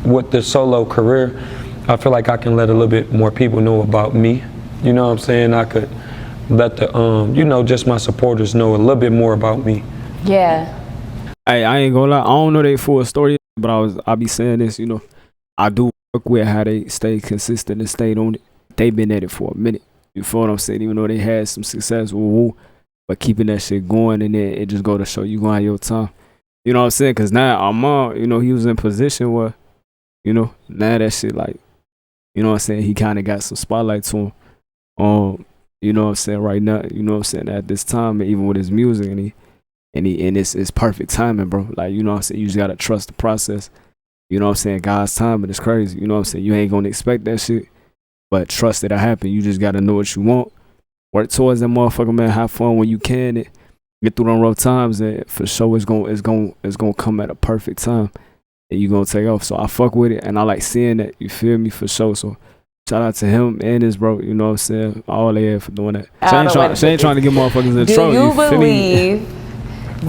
with the solo career, I feel like I can let a little bit more people know about me. You know what I'm saying? I could let the, you know, just my supporters know a little bit more about me. Yeah. Hey, I ain't gonna lie, I don't know their full story, but I be saying this, you know, I do work with how they stay consistent and stayed on it. They been at it for a minute. You feel what I'm saying? Even though they had some success, but keeping that shit going, and then it just go to show you gonna have your time. You know what I'm saying? Cause now Armon, you know, he was in position where, you know, now that shit like, you know what I'm saying, he kinda got some spotlight to him. You know what I'm saying, right now, you know what I'm saying, at this time, even with his music, and it's perfect timing, bro. Like, you know what I'm saying, you just gotta trust the process. You know what I'm saying, God's timing is crazy. You know what I'm saying, you ain't gonna expect that shit, but trust it'll happen. You just gotta know what you want. Work towards that motherfucker, man. Have fun when you can. And get through them rough times, and for sure it's gonna come at a perfect time, and you gonna take off. So I fuck with it, and I like seeing that. You feel me, for sure. So shout out to him and his bro. You know what I'm saying, all they had for doing that. She ain't trying to get motherfuckers in trouble. Do you believe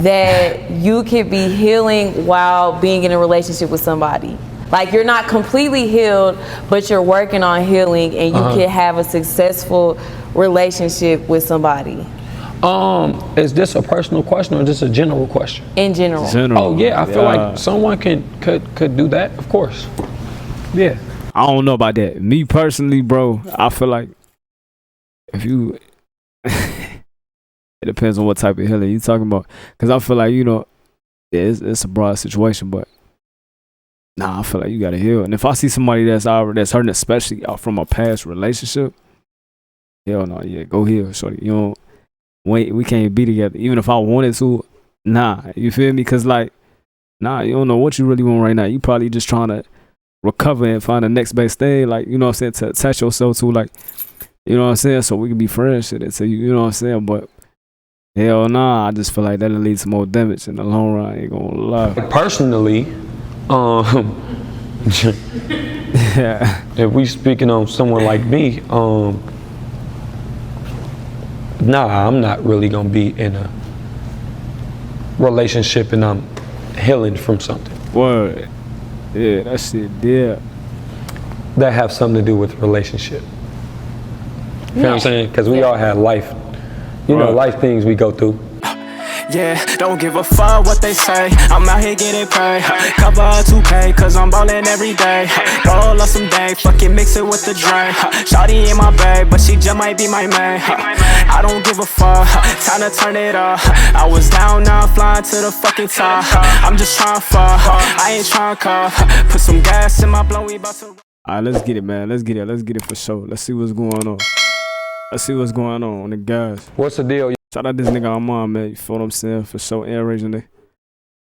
that you could be healing while being in a relationship with somebody? Like, you're not completely healed, but you're working on healing, and you can have a successful relationship with somebody. Is this a personal question or is this a general question? In general. Oh yeah, I feel like someone could do that, of course. Yeah. I don't know about that. Me personally, bro, I feel like if you it depends on what type of healing you talking about. Cause I feel like, you know, it's a broad situation, but nah, I feel like you gotta heal. And if I see somebody that's hurting, especially from a past relationship, hell no, yeah, go heal, shorty. You know, we can't be together. Even if I wanted to, nah, you feel me? Cause like, nah, you don't know what you really want right now. You probably just trying to recover and find the next best thing, like, you know what I'm saying, to attach yourself to, like, you know what I'm saying, so we can be friends, shit. So you know what I'm saying, but hell nah, I just feel like that'll lead to more damage in the long run. I ain't gonna lie. Personally, yeah. If we speaking on someone like me, nah, I'm not really gonna be in a relationship and I'm healing from something. Word. Yeah, that shit, yeah. That have something to do with relationship. You know what I'm saying? Because we all have life, you know, life things we go through. Yeah, don't give a fuck what they say. I'm out here getting paid. Cover 2K, cause I'm ballin' every day. Roll up some day, fucking mix it with the drink. Shawty in my bag, but she just might be my man. I don't give a fuck, time to turn it up. I was down, now I'm flying to the fucking top. I'm just trying to fuck, I ain't trying to cuff. Put some gas in my blow, we about to. Alright, let's get it, man. Let's get it for sure. Let's see what's going on. Let's see what's going on the guys. What's the deal? Shout out this nigga Armon, man. You feel what I'm saying? For sure, and originally.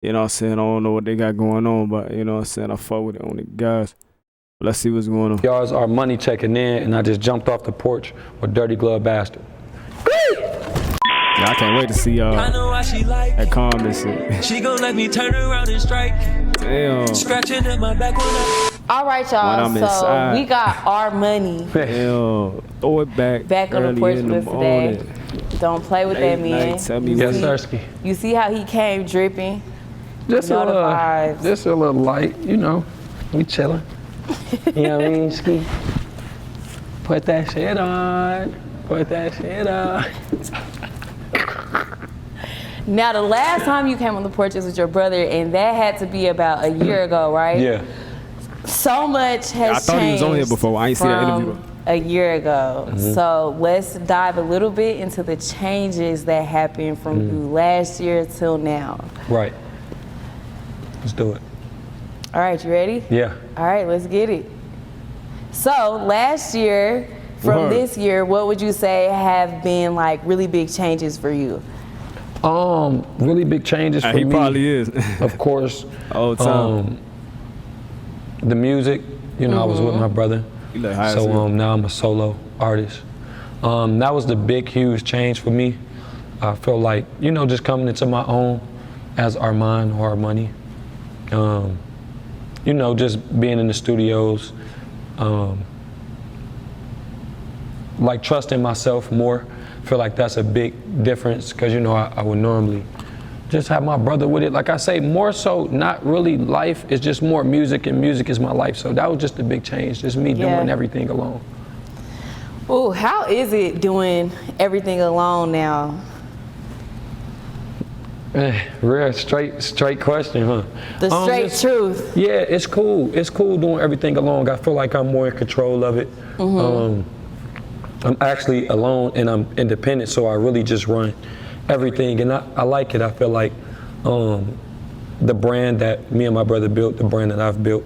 You know what I'm saying? I don't know what they got going on, but you know what I'm saying? I fuck with it on the guys. Let's see what's going on. Y'all's our money checking in, and I just jumped off the porch with Dirty Glove Bastard. Yeah, I can't wait to see y'all at comments. She gon' let me turn around and strike. Damn. Scratching at my back when I... All right, y'all. So inside. we got our money. Damn. Throw it back on the porch with us today. Don't play with that, man. Tell me Yes, Sirski. You see how he came dripping? Just a little light, you know. We chilling. You know what I mean, Ski? Put that shit on. Put that shit on. Now, the last time you came on the porch was with your brother, and that had to be about a year ago, right? Yeah. So much has changed. I thought he was on here before. I ain't seen that interview. A year ago. So let's dive a little bit into the changes that happened from you last year till now. Right. Let's do it. All right, you ready? Yeah. All right, let's get it. So last year from this year, what would you say have been like really big changes for you? Really big changes for me. He probably is. Of course. All the time. The music, you know, I was with my brother. So now I'm a solo artist. That was the big, huge change for me. I feel like, you know, just coming into my own as Armon or Armoney. You know, just being in the studios, like trusting myself more. I feel like that's a big difference because, you know, I would normally just have my brother with it. Like I say, more so not really life, it's just more music, and music is my life. So that was just a big change, just me doing everything alone. Oh, how is it doing everything alone now? Real straight question, huh? The straight truth. Yeah, it's cool. It's cool doing everything alone. I feel like I'm more in control of it. I'm actually alone and I'm independent, so I really just run everything, and I like it. I feel like the brand that me and my brother built, the brand that I've built,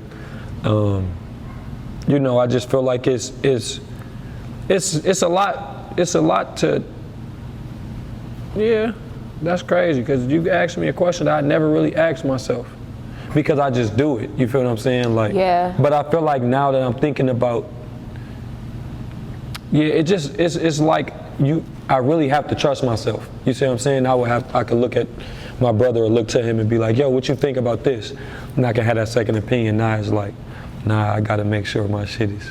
you know, I just feel like it's a lot to, yeah, that's crazy, because you asked me a question that I never really asked myself, because I just do it, you feel what I'm saying? Like, yeah. But I feel like now that I'm thinking about, yeah, it's like I really have to trust myself. You see what I'm saying? I could look at my brother or look to him and be like, yo, what you think about this? And I can have that second opinion. Now it's like, nah, I gotta make sure my shit is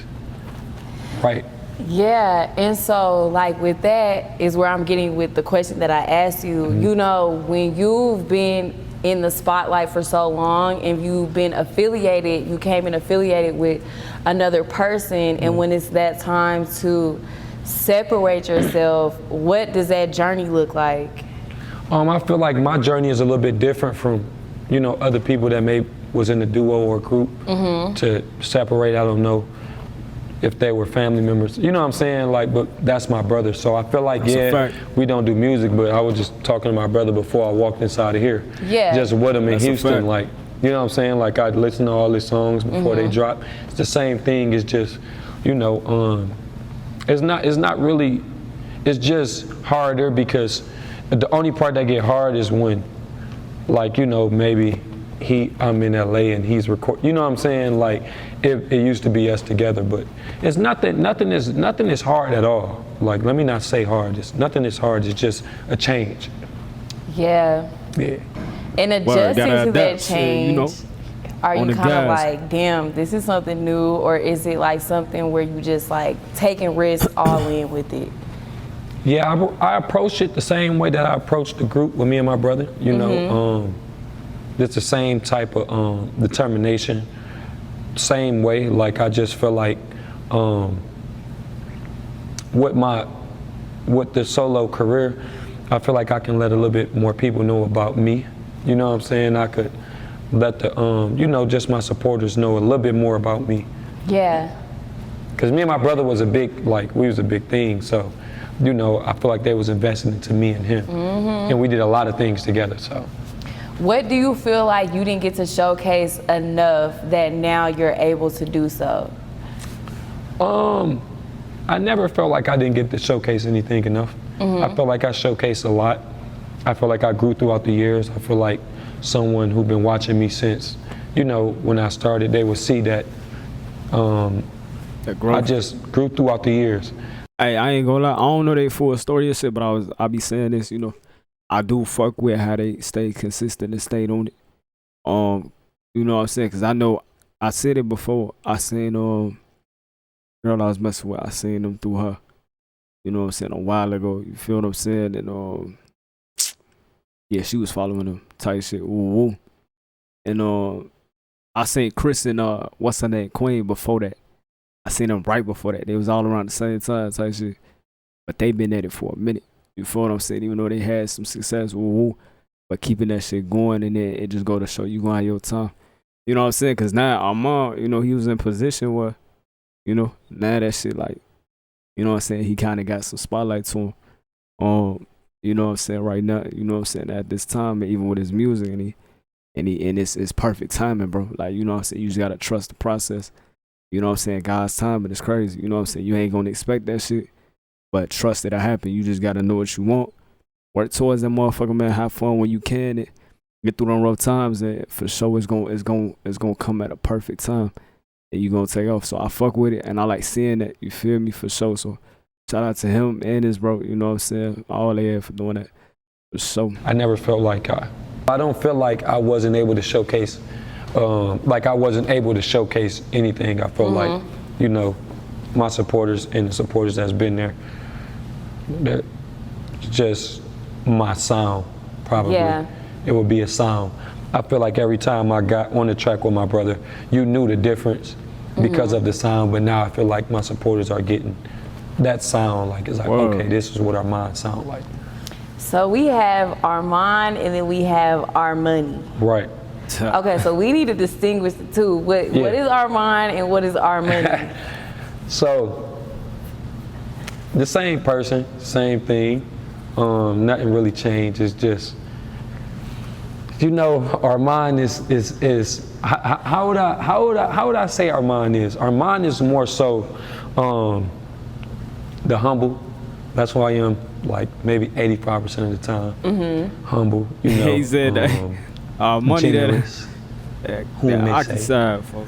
right. Yeah, and so like with that is where I'm getting with the question that I asked you. You know, when you've been in the spotlight for so long and you've been affiliated, you came in affiliated with another person, and when it's that time to separate yourself, what does that journey look like? I feel like my journey is a little bit different from, you know, other people that was in a duo or group to separate. I don't know if they were family members, you know what I'm saying? Like, but that's my brother. So I feel like, yeah, we don't do music, but I was just talking to my brother before I walked inside of here. Yeah. Just with him in Houston, like, you know what I'm saying? Like, I'd listen to all his songs before they drop. It's the same thing. It's just, you know, it's not really, it's just harder, because the only part that get hard is when, like, you know, maybe I'm in LA and he's recording, you know what I'm saying? Like, it used to be us together, but it's nothing is hard at all. Like, let me not say hard, nothing is hard, it's just a change. Yeah. Yeah. And adjusting to that change, you know, are you kind of guys. like, damn, this is something new, or is it like something where you just like taking risks all in with it? Yeah, I approached it the same way that I approached the group with me and my brother, you know. It's the same type of determination, same way. Like, I just feel like with the solo career, I feel like I can let a little bit more people know about me. You know what I'm saying? I could let the, you know, just my supporters know a little bit more about me. Yeah. Because me and my brother was we was a big thing. So, you know, I feel like they was investing into me and him. And we did a lot of things together, so. What do you feel like you didn't get to showcase enough that now you're able to do so? I never felt like I didn't get to showcase anything enough. I felt like I showcased a lot. I feel like I grew throughout the years. I feel like someone who's been watching me since, you know, when I started, they would see that I just grew throughout the years. Hey, I ain't gonna lie, I don't know they full story or shit, but I be saying this, you know, I do fuck with how they stay consistent and stayed on it. You know what I'm saying? Cause I know I said it before. I seen girl I was messing with, I seen them through her. You know what I'm saying, a while ago. You feel what I'm saying? And yeah, she was following them type shit. Woo woo. And I seen Chris and what's her name, Queen, before that. I seen them right before that. They was all around the same time type shit. But they been at it for a minute. You feel what I'm saying? Even though they had some success, woo woo, but keeping that shit going, and then it just go to show you gonna have your time. You know what I'm saying? Cause now Armon, you know, he was in position where, you know, now that shit like, you know what I'm saying, he kinda got some spotlight to him. You know what I'm saying, right now, you know what I'm saying, at this time, even with his music, and it's perfect timing, bro. Like, you know what I'm saying, you just gotta trust the process. You know what I'm saying? God's timing is crazy. You know what I'm saying? You ain't gonna expect that shit, but trust it'll happen. You just gotta know what you want. Work towards that motherfucker, man. Have fun when you can. And get through them rough times, and for sure it's gonna come at a perfect time, and you gonna take off. So I fuck with it, and I like seeing that. You feel me? For sure. So shout out to him and his bro. You know what I'm saying? All they had for doing that. For sure. I never felt like I don't feel like I wasn't able to showcase. Like I wasn't able to showcase anything. I felt like, you know, my supporters and the supporters that's been there, that just my sound probably. Yeah. it would be a sound. I feel like every time I got on the track with my brother, you knew the difference because of the sound, but now I feel like my supporters are getting that sound, like it's like, okay, this is what Armon sound like. So we have Armon and then we have Armon. Right. Okay, so we need to distinguish the two. What is Armon and what is Armon? So, the same person, same thing. Nothing really changed. It's just, you know, Armon is how would I say Armon is? Armon is more so the humble. That's who I am. Like maybe 85% of the time, humble. You know, he said money generous, that I can sign for.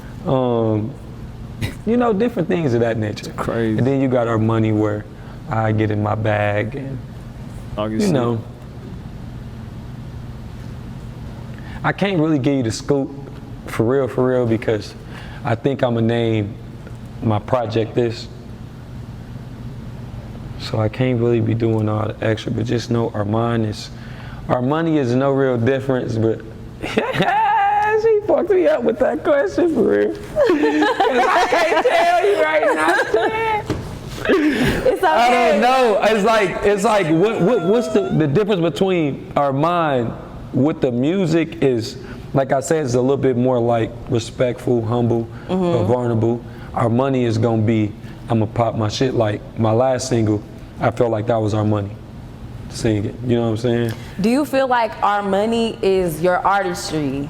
You know, different things of that nature. Crazy. And then you got our money where I get in my bag and you know. I can't really give you the scoop for real, because I think I'm gonna name my project this. So I can't really be doing all the extra, but just know our money is no real difference, but she fucked me up with that question for real. I can't tell you right now. It's okay. I don't know. It's like what's the difference between Armon with the music is, like I said, it's a little bit more like respectful, humble, but vulnerable. Our money is gonna be, I'm gonna pop my shit. Like my last single, I felt like that was our money. Sing it, you know what I'm saying? Do you feel like our money is your artistry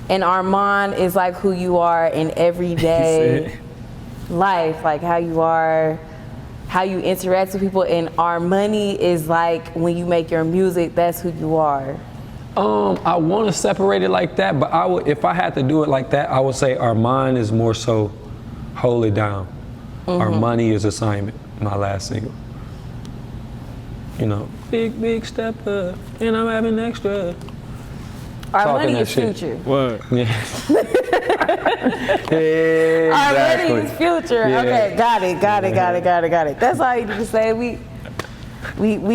and Armon is like who you are in everyday life, like how you are, how you interact with people, and our money is like when you make your music, that's who you are? I want to separate it like that, but I would, if I had to do it like that, I would say Armon is more so hold it down. Our money is assignment, my last single. You know, big step up, and I'm having extra. Our Talking money is shit. future. What? Yeah. Exactly. Our money is future. Yeah. Okay, got it. That's all you need to say. We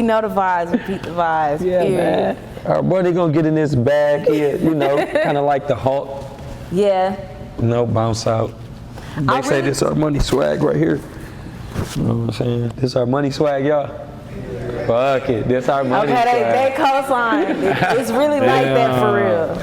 know the vibes, repeat the vibes. Yeah, man. Our money gonna get in this bag here, you know, kind of like the Hulk. Yeah. No, bounce out. They say this our money swag right here. You know what I'm saying? This our money swag, y'all. Fuck it, this our money swag. Okay, they co-sign. It's really like that for real.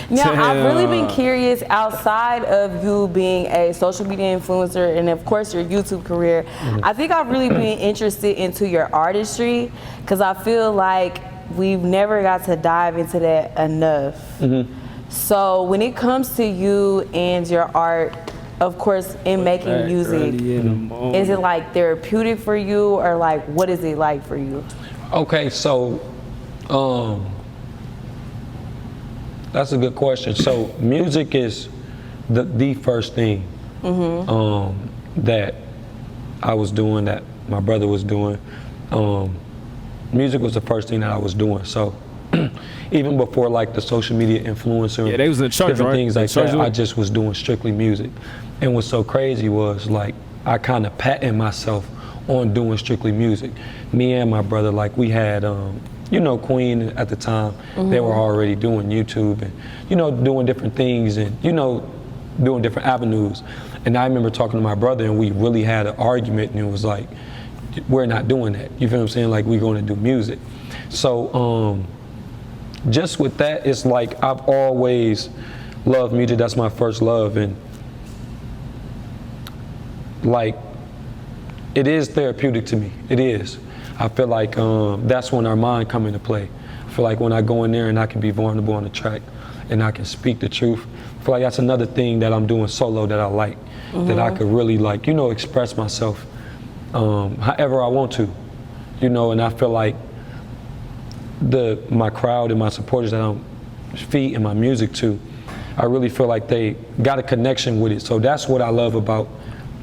Now, I've really been curious, outside of you being a social media influencer and of course your YouTube career, I think I've really been interested into your artistry, because I feel like we've never got to dive into that enough. So when it comes to you and your art, of course, in making music, is it like therapeutic for you, or like what is it like for you? Okay, so that's a good question. So music is the first thing that I was doing, that my brother was doing. Music was the first thing that I was doing. So even before like the social media influencer, they was in church, different right? things like that, I just was doing strictly music. And what's so crazy was like I kind of patented myself on doing strictly music. Me and my brother, like we had, you know, Queen at the time, they were already doing YouTube and, you know, doing different things and, you know, doing different avenues. And I remember talking to my brother and we really had an argument, and it was like, we're not doing that. You feel what I'm saying? Like, we're going to do music. So just with that, it's like I've always loved music. That's my first love. And like, it is therapeutic to me. It is. I feel like that's when our mind come into play. I feel like when I go in there and I can be vulnerable on the track and I can speak the truth, I feel like that's another thing that I'm doing solo that I like, that I could really like, you know, express myself however I want to, you know, and I feel like my crowd and my supporters that I'm feeding my music to, I really feel like they got a connection with it. So that's what I love about,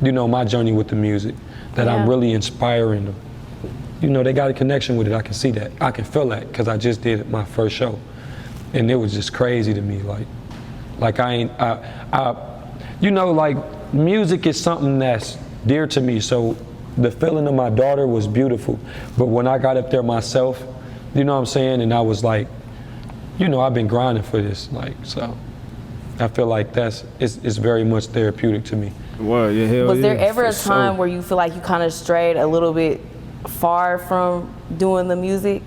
you know, my journey with the music, that I'm really inspiring them. You know, they got a connection with it. I can see that. I can feel that, because I just did my first show. And it was just crazy to me. Like you know, like music is something that's dear to me. So the feeling of my daughter was beautiful. But when I got up there myself, You know what I'm saying? And I was like, you know, I've been grinding for this, like, so I feel like it's very much therapeutic to me. Well, yeah, hell Was there yeah, ever a for time sure. where you feel like you kind of strayed a little bit far from doing the music?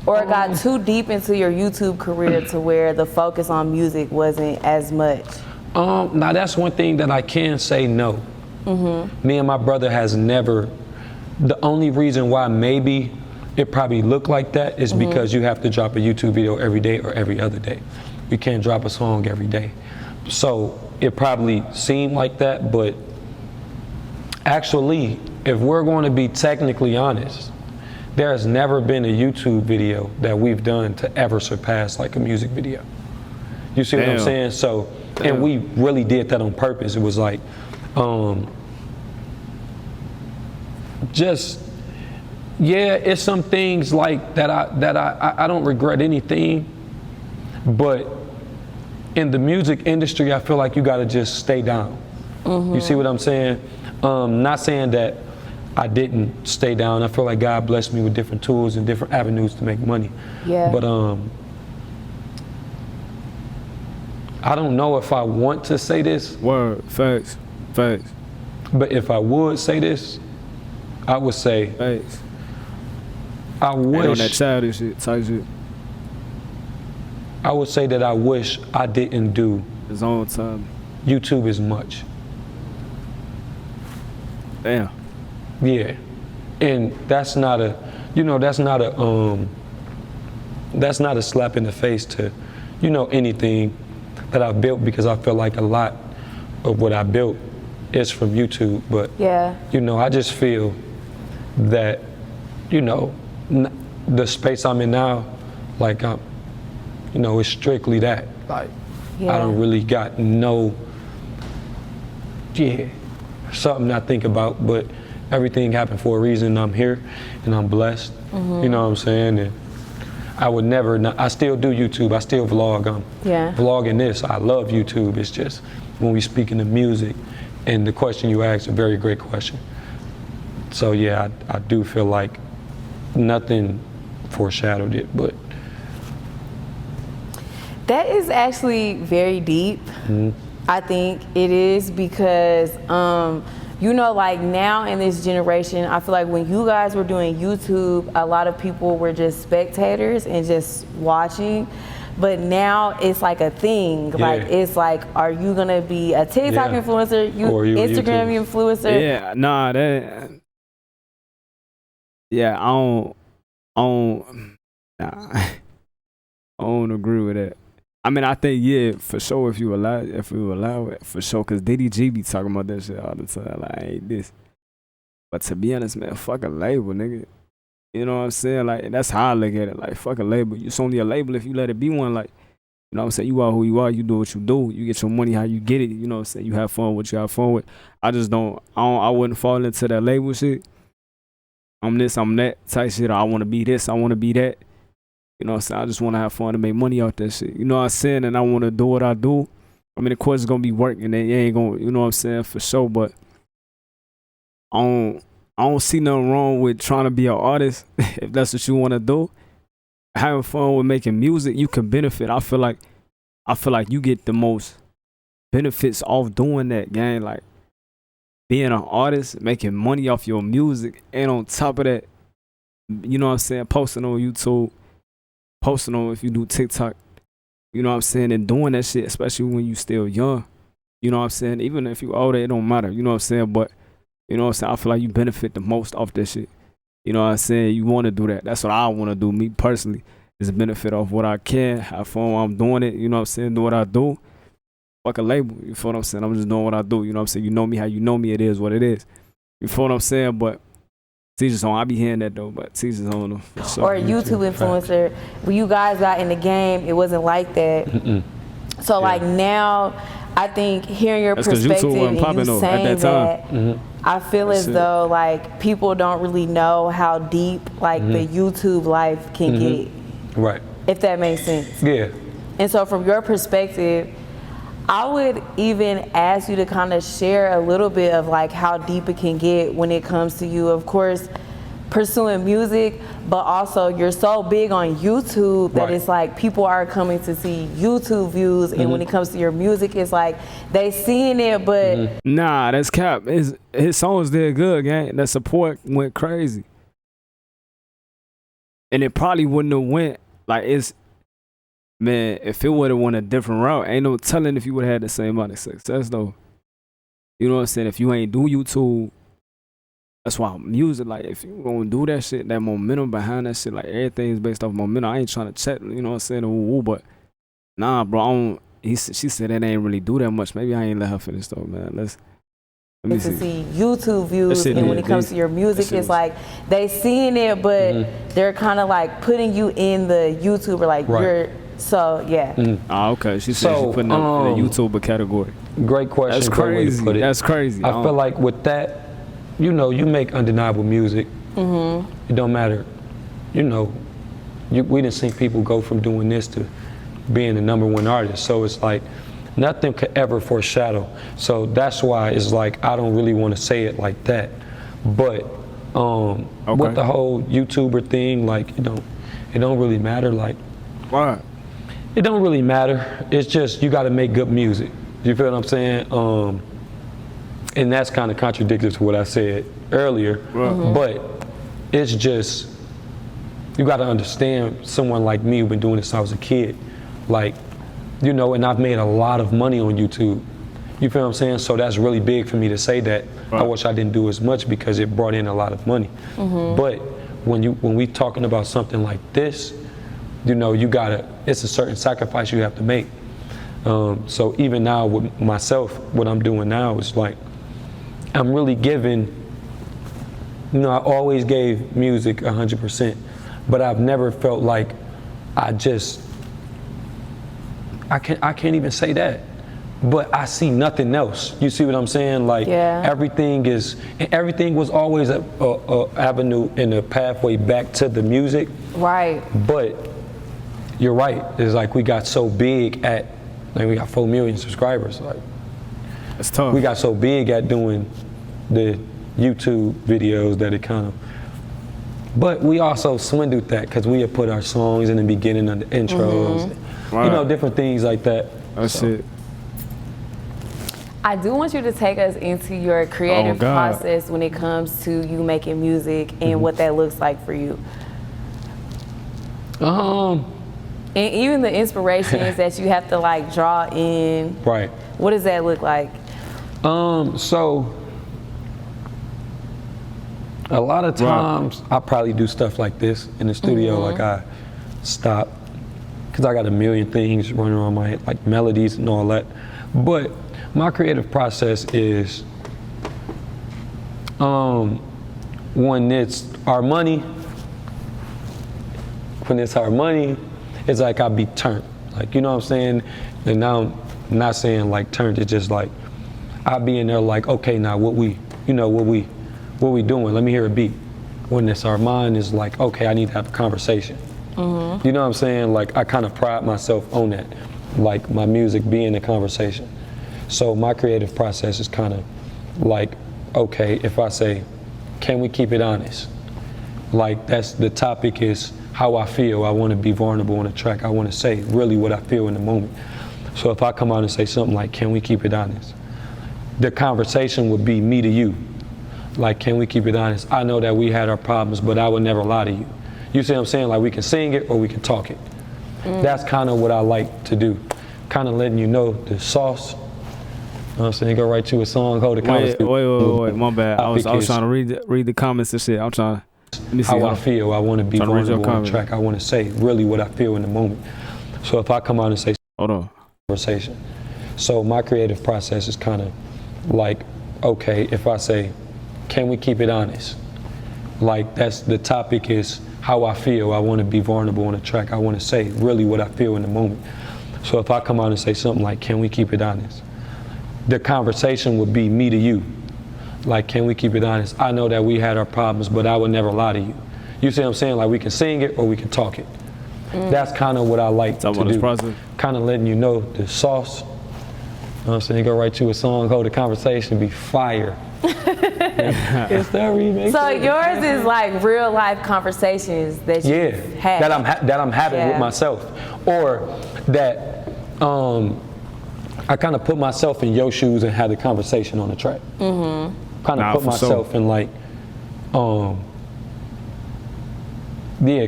Or it got too deep into your YouTube career to where the focus on music wasn't as much? Now that's one thing that I can say no. Me and my brother has never, the only reason why maybe it probably looked like that is because you have to drop a YouTube video every day or every other day. You can't drop a song every day. So it probably seemed like that, but actually, if we're going to be technically honest, there has never been a YouTube video that we've done to ever surpass like a music video. You see what I'm saying? So, and we really did that on purpose. It was like, just, yeah, it's some things like that I don't regret anything, but in the music industry, I feel like you gotta just stay down. You see what I'm saying? Not saying that I didn't stay down. I feel like God blessed me with different tools and different avenues to make money. Yeah. But I don't know if I want to say this. Word, facts. But if I would say this, I would say, Facts. I Ain't on that wish, childish shit, type shit. I would say that I wish I didn't do His own time. YouTube as much. Damn. Yeah, and that's not a, you know, that's not a slap in the face to, you know, anything that I've built, because I feel like a lot of what I built is from YouTube. But Yeah. you know, I just feel that, you know, the space I'm in now, like I'm, you know, it's strictly that. Like I don't really got no, something I think about, but everything happened for a reason. I'm here and I'm blessed. You know what I'm saying? And I would never, I still do YouTube. I still vlog. I'm vlogging this. I love YouTube. It's just when we speaking of music, and the question you asked, a very great question. So yeah, I do feel like nothing foreshadowed it, but. That is actually very deep. I think it is, because you know, like now in this generation, I feel like when you guys were doing YouTube, a lot of people were just spectators and just watching. But now it's like a thing. Like it's like, are you gonna be a TikTok influencer, Instagram influencer? Yeah, nah, that. Yeah, I don't agree with that. I mean, I think, yeah, for sure, if we allow it, for sure, because Diddy G be talking about that shit all the time, like, I ain't this. But to be honest, man, fuck a label, nigga. You know what I'm saying? Like, that's how I look at it. Like, fuck a label. It's only a label if you let it be one. Like, you know what I'm saying? You are who you are. You do what you do. You get your money how you get it. You know what I'm saying? You have fun with what you have fun with. I wouldn't fall into that label shit. I'm this, I'm that type shit. Or I want to be this, I want to be that. You know what I'm saying? I just want to have fun and make money off that shit. You know what I'm saying? And I want to do what I do. I mean, of course, it's going to be work, and they ain't going to, you know what I'm saying, for sure. But I don't see nothing wrong with trying to be an artist if that's what you want to do. Having fun with making music, you can benefit. I feel like you get the most benefits off doing that, gang. Like being an artist, making money off your music, and on top of that, you know what I'm saying, posting on YouTube, posting on if you do TikTok, you know what I'm saying, and doing that shit, especially when you still young. You know what I'm saying? Even if you older, it don't matter. You know what I'm saying? But you know what I'm saying? I feel like you benefit the most off that shit. You know what I'm saying? You want to do that. That's what I want to do, me personally, is benefit off what I can, have fun while I'm doing it. You know what I'm saying? Do what I do. Fuck a label. You feel what I'm saying? I'm just doing what I do. You know what I'm saying? You know me how you know me. It is what it is. You feel what I'm saying? But teachers on. I be hearing that though, but teachers on them. So, or a YouTube influencer. When you guys got in the game, it wasn't like that. So like now, I think hearing your perspective and you saying that, I feel as though like people don't really know how deep like the YouTube life can get. Right. If that makes sense. Yeah. And so from your perspective, I would even ask you to kind of share a little bit of like how deep it can get when it comes to you. Of course, pursuing music, but also you're so big on YouTube that Right. it's like people are coming to see YouTube views, and when it comes to your music, it's like they seeing it, but Nah, that's cap. His songs did good, gang. The support went crazy. And it probably wouldn't have went like man, if it would have went a different route, ain't no telling if you would have had the same amount of success though. You know what I'm saying? If you ain't do YouTube, that's why music, like if you gonna do that shit, that momentum behind that shit, like everything's based off momentum. I ain't trying to check, you know what I'm saying, ooh, but nah, bro, she said that ain't really do that much. Maybe I ain't let her finish though, man. Let me to see YouTube views, and when it comes to your music, it's like they seeing it, but they're kind of like putting you in the YouTuber, like you're, so yeah. Okay, she said she putting up in the YouTuber category. Great question. That's crazy. That's crazy. I feel like with that, you know, you make undeniable music. It don't matter. You know, we didn't see people go from doing this to being the #1 artist. So it's like nothing could ever foreshadow. So that's why it's like I don't really want to say it like that. But with the whole YouTuber thing, like, you know, it don't really matter. Like, why? It don't really matter. It's just you got to make good music. You feel what I'm saying? And that's kind of contradictory to what I said earlier. But it's just, you got to understand someone like me who's been doing this since I was a kid. Like, you know, and I've made a lot of money on YouTube. You feel what I'm saying? So that's really big for me to say that. I wish I didn't do as much because it brought in a lot of money. But when we talking about something like this, you know, it's a certain sacrifice you have to make. So even now with myself, what I'm doing now is like, I'm really giving, you know, I always gave music 100%, but I've never felt like I can't even say that, but I see nothing else. You see what I'm saying? Like everything was always a avenue and a pathway back to the music. Right. But you're right. It's like we got so big at, like we got 4 million subscribers. Like it's tough. We got so big at doing the YouTube videos that it kind of, but we also swindled that because we had put our songs in the beginning of the intros, you know, different things like that. That's it. I do want you to take us into your creative process when it comes to you making music and what that looks like for you. And even the inspirations that you have to like draw in. Right. What does that look like? So a lot of times I probably do stuff like this in the studio, like I stop because I got a million things running around my head, like melodies and all that. But my creative process is when it's our money, it's like I be turned. Like, you know what I'm saying? And now I'm not saying like turned, it's just like I be in there like, okay, now what we doing? Let me hear a beat. When it's Armon, is like, okay, I need to have a conversation. You know what I'm saying? Like I kind of pride myself on that, like my music being a conversation. So my creative process is kind of like, okay, if I say, can we keep it honest? Like that's the topic is how I feel. I want to be vulnerable on a track. I want to say really what I feel in the moment. So if I come out and say something like, can we keep it honest? The conversation would be me to you. Like, can we keep it honest? I know that we had our problems, but I would never lie to you. You see what I'm saying? Like we can sing it or we can talk it. That's kind of what I like to do. Kind of letting you know the sauce. You know what I'm saying? Go right to a song, hold the conversation. Wait, my bad. I was trying to read the comments and shit. I'm trying. Let me see how I feel. I want to be vulnerable on the track. I want to say really what I feel in the moment. So if I come out and say conversation. So my creative process is kind of like, okay, if I say, can we keep it honest? Like that's the topic is how I feel. I want to be vulnerable on the track. I want to say really what I feel in the moment. So if I come out and say something like, can we keep it honest? The conversation would be me to you. Like, can we keep it honest? I know that we had our problems, but I would never lie to you. You see what I'm saying? Like we can sing it or we can talk it. That's kind of what I like to do. Kind of letting you know the sauce. You know what I'm saying? Go write you a song, hold a conversation, be fire. It's the remix. So yours is like real life conversations that you have. that I'm having with myself, or that I kind of put myself in your shoes and had the conversation on the track. Mm-hmm. Kind of put myself in like,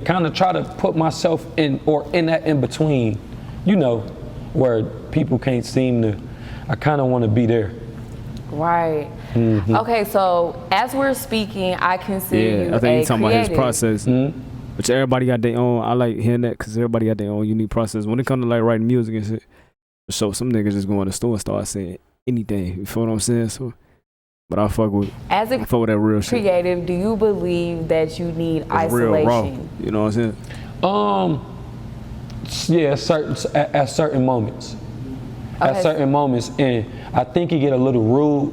kind of try to put myself in, or in that in between, you know, where people can't seem to. I kind of want to be there. Right. Mm-hmm. Okay, so as we're speaking, I consider you I think you're talking creative. about his process. Mm-hmm. Which everybody got their own. I like hearing that because everybody got their own unique process. When it comes to like writing music and shit, so some niggas just go in the store and start saying anything. You feel what I'm saying? So, but I fuck with. As a fuck with that real creative, shit. do you believe that you need it's isolation? Real raw, you know what I'm saying? Yeah, at certain moments. Okay. At certain moments, and I think you get a little rude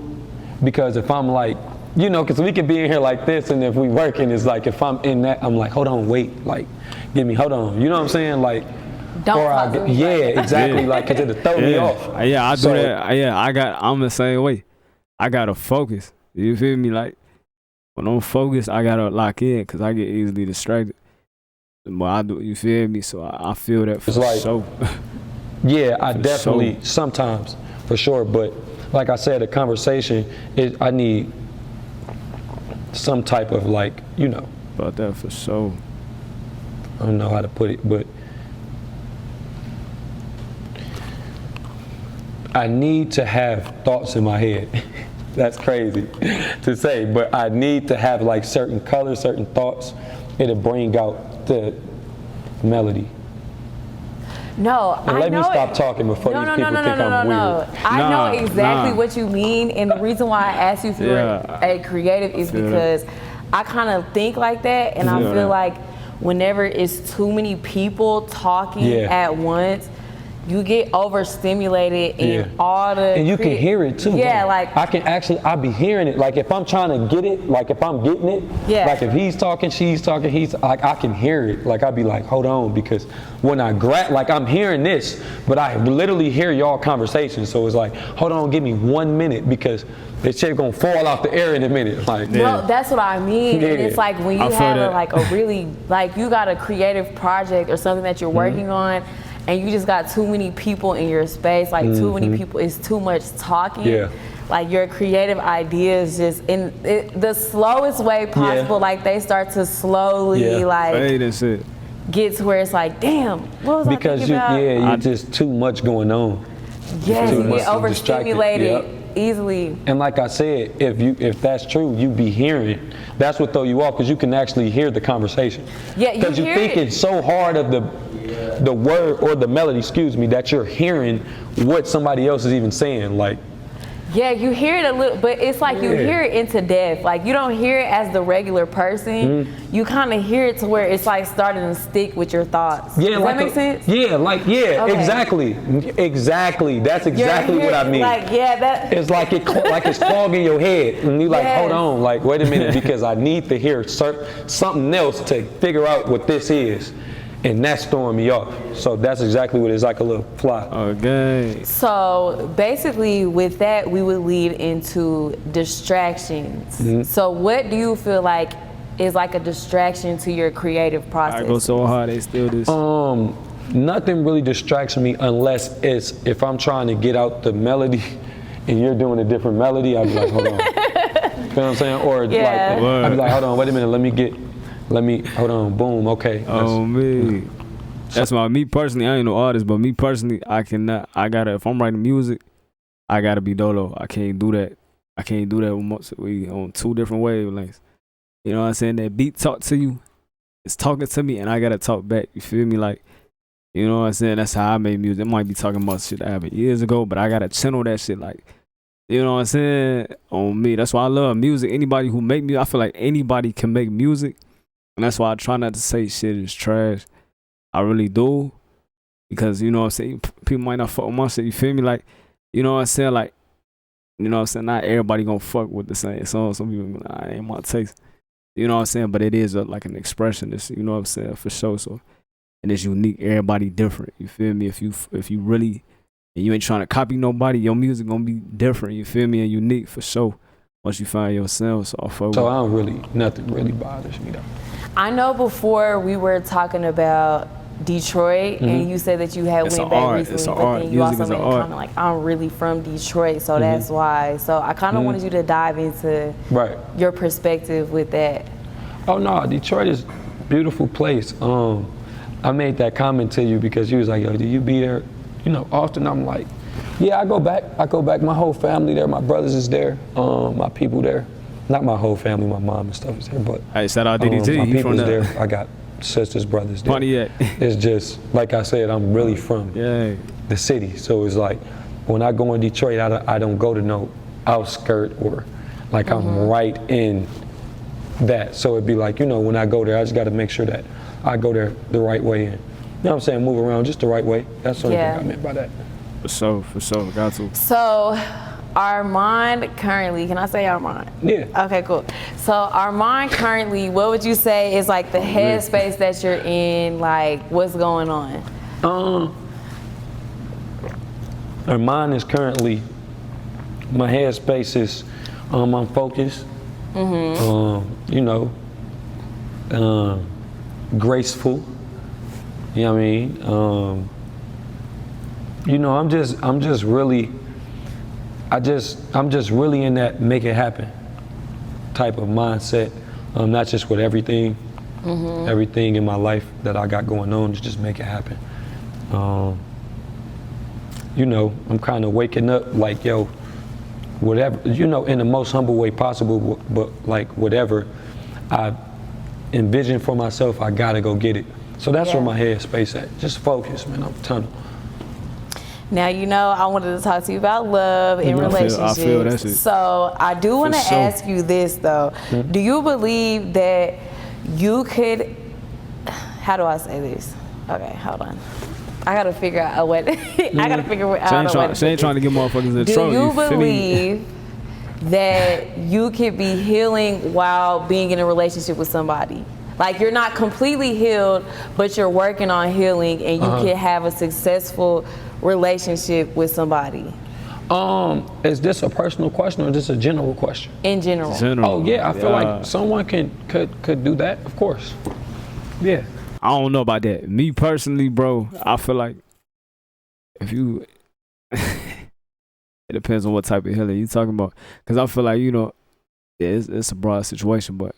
because if I'm like, you know, because we could be in here like this, and if we working, it's like if I'm in that, I'm like, hold on, wait, like, hold on, you know what I'm saying, like, don't talk to me. Exactly, like, because it'll throw me off. Yeah, I do that. Yeah, I'm the same way. I gotta focus. You feel me? Like when I'm focused, I gotta lock in because I get easily distracted. But I do, you feel me? So I feel that for sure. Yeah, I definitely, sometimes, for sure, but like I said, a conversation, I need some type of like, you know. About that for sure. I don't know how to put it, but I need to have thoughts in my head. That's crazy to say, but I need to have like certain colors, certain thoughts. It'll bring out the melody. No, and let me stop talking before these people think I'm weird. I know exactly what you mean, and the reason why I asked you if you were a creative is because I kind of think like that, and I feel like whenever it's too many people talking at once, you get overstimulated in all the. And you can hear it too. Yeah, like I'll be hearing it. Like if I'm trying to get it, like if I'm getting it, like if he's talking, she's talking, like I can hear it. Like I'll be like, hold on, because when I like I'm hearing this, but I literally hear y'all conversation. So it's like, hold on, give me 1 minute because this shit gonna fall off the air in a minute. Like, well, that's what I mean. And it's like when you have like a really, like you got a creative project or something that you're working on, and you just got too many people in your space, like too many people, it's too much talking. Like your creative ideas just in the slowest way possible, like they start to slowly like get to where it's like, damn, what was I thinking about? You're just too much going on. Yes, you get overstimulated easily. And like I said, if that's true, you be hearing. That's what throw you off, because you can actually hear the conversation. Yeah, because you think it's so hard of the word or the melody, that you're hearing what somebody else is even saying. Like, yeah, you hear it a little, but it's like you hear it into depth. Like you don't hear it as the regular person. You kind of hear it to where it's like starting to stick with your thoughts. Yeah, does that make sense? Yeah, exactly. That's exactly what I mean. Like, that. It's like it's clogging your head, and you're like, hold on, like, wait a minute, because I need to hear something else to figure out what this is. And that's throwing me off. So that's exactly what it's like, a little fly. Okay. So basically with that, we would lead into distractions. So what do you feel like is like a distraction to your creative process? I go so hard, they still this. Nothing really distracts me unless it's if I'm trying to get out the melody and you're doing a different melody, I'd be like, hold on. You know what I'm saying? Or like, I'd be like, hold on, wait a minute, let me, hold on, boom, okay. Oh, me. That's why me personally, I ain't no artist, but me personally, if I'm writing music, I gotta be dolo. I can't do that. We on two different wavelengths. You know what I'm saying? That beat talk to you, it's talking to me, and I gotta talk back. You feel me? Like, you know what I'm saying? That's how I made music. It might be talking about shit that happened years ago, but I gotta channel that shit, like, you know what I'm saying? On me. That's why I love music. Anybody who make music, I feel like anybody can make music. And that's why I try not to say shit is trash. I really do. Because, you know what I'm saying, people might not fuck with my shit, you feel me? Like, you know what I'm saying? Like, you know what I'm saying? Not everybody gonna fuck with the same song. Some people, nah, it ain't my taste. You know what I'm saying? But it is like an expression. It's, you know what I'm saying? For sure. So, and it's unique. Everybody different. You feel me? If you really and you ain't trying to copy nobody, your music gonna be different, you feel me, and unique for sure. Once you find yourself, so I don't really, nothing really bothers me though. I know before we were talking about Detroit, and you said that you had went back recently, but then you also made a comment like, I'm really from Detroit, so that's why. So I kind of wanted you to dive into your perspective with that. Oh no, Detroit is a beautiful place. I made that comment to you because you was like, yo, do you be there, you know, often? I'm like, yeah, I go back. My whole family there, my brothers is there, my people there. Not my whole family, my mom and stuff is there, but hey, shout out DDT. My people's there. I got sisters, brothers there. It's just, like I said, I'm really from the city. So it's like, when I go in Detroit, I don't go to no outskirt or like I'm right in that. So it'd be like, you know, when I go there, I just got to make sure that I go there the right way in. You know what I'm saying? Move around just the right way. That's the only thing I meant by that. For sure, got to. So, Armon currently, can I say Armon? Yeah. Okay, cool. So Armon currently, what would you say is like the headspace that you're in, like what's going on? Armon is currently, my headspace is, I'm focused, you know, graceful, you know what I mean? You know, I'm just really in that make it happen type of mindset. Not just with everything in my life that I got going on, just make it happen. You know, I'm kind of waking up like, yo, whatever, you know, in the most humble way possible, but like whatever I envision for myself, I gotta go get it. So that's where my headspace at. Just focus, man. I'm tunnel. Now, you know, I wanted to talk to you about love and relationships. I feel that shit. So I do want to ask you this, though. Do you believe that you could, how do I say this? Okay, hold on. I got to figure out a way. I got to figure out a way. She ain't trying to get motherfuckers in trouble. Do you believe that you could be healing while being in a relationship with somebody? Like you're not completely healed, but you're working on healing and you can have a successful relationship with somebody. Is this a personal question or is this a general question? In general. Oh yeah, I feel like someone could do that, of course. Yeah. I don't know about that. Me personally, bro, I feel like if you, it depends on what type of healing you talking about. Cause I feel like, you know, it's a broad situation, but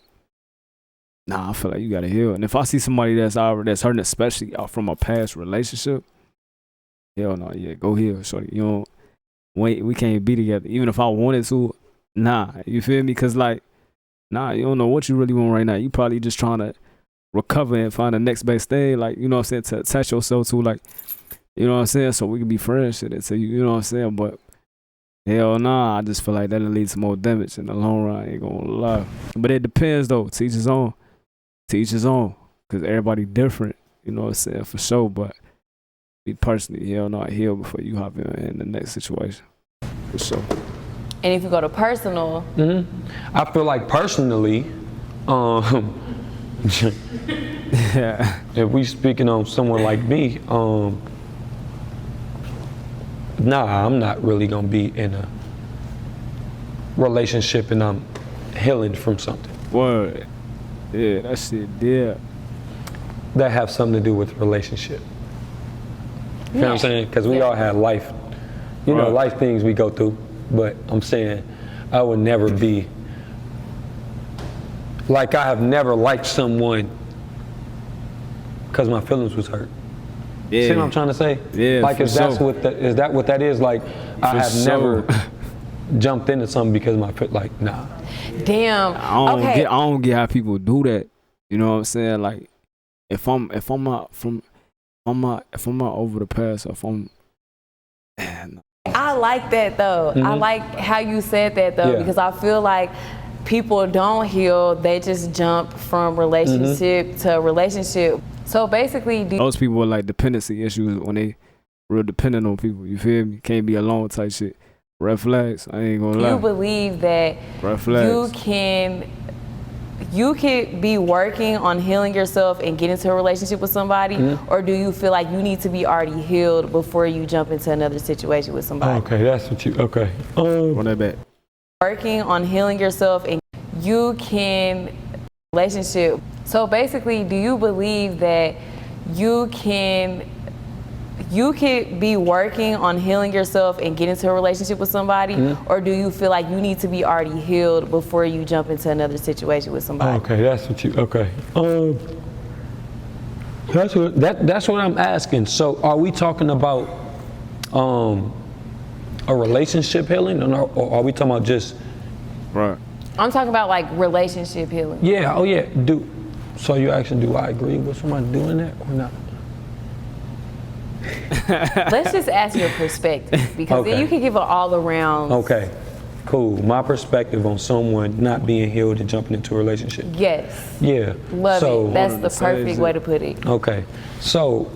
nah, I feel like you gotta heal. And if I see somebody that's hurting, especially from a past relationship, hell no, go heal, shorty. You know, we can't be together. Even if I wanted to, nah, you feel me? Cause like, nah, you don't know what you really want right now. You probably just trying to recover and find the next best thing, like, you know what I'm saying, to attach yourself to, like, you know what I'm saying, so we can be friends, shit, so you know what I'm saying, but hell nah, I just feel like that'll lead to more damage in the long run, I ain't gonna lie. But it depends though, to each his own, because everybody different, you know what I'm saying, for sure, but me personally, hell no, I heal before you hop in the next situation, for sure. And if you go to personal? I feel like personally, if we speaking on someone like me, nah, I'm not really gonna be in a relationship and I'm healing from something. Word. Yeah, that shit, yeah. That have something to do with relationship. You know what I'm saying? Because we all have life, you know, life things we go through, but I'm saying I would never be, like I have never liked someone because my feelings was hurt. Yeah. See what I'm trying to say? Yeah. Like is that what that is? Like I have never jumped into something because my like nah. Damn. I don't get how people do that. You know what I'm saying? Like if I'm not over the past, or if I'm I like that though. I like how you said that though, because I feel like people don't heal, they just jump from relationship to relationship. So basically, those people with like dependency issues when they real dependent on people, you feel me? Can't be alone type shit. Red flags, I ain't gonna lie. You believe that red flags. You can you could be working on healing yourself and get into a relationship with somebody, or do you feel like you need to be already healed before you jump into another situation with somebody? Okay, that's what you, okay. Run that back. Working on healing yourself and you can relationship. So basically, do you believe that you could be working on healing yourself and get into a relationship with somebody, or do you feel like you need to be already healed before you jump into another situation with somebody? Okay, that's what you, okay. That's what I'm asking. So are we talking about a relationship healing, or are we talking about just? Right. I'm talking about like relationship healing. Yeah, oh yeah, so you asking, do I agree with someone doing that or not? Let's just ask your perspective, because then you can give it all around. Okay, cool. My perspective on someone not being healed and jumping into a relationship. Yes. Yeah. Love so, it. That's the perfect way to put it. Okay. So,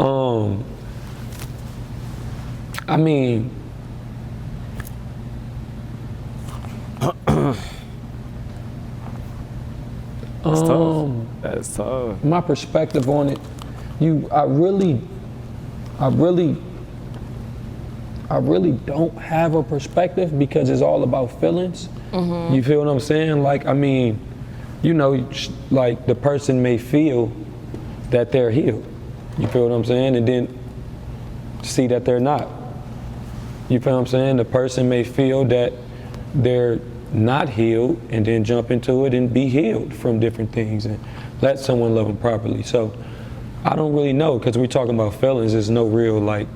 I mean, That's tough. That's tough. my perspective on it, I really don't have a perspective, because it's all about feelings. You feel what I'm saying? Like, I mean, you know, like the person may feel that they're healed. You feel what I'm saying? And then see that they're not. You feel what I'm saying? The person may feel that they're not healed and then jump into it and be healed from different things and let someone love them properly. So I don't really know, because we're talking about feelings. There's no real like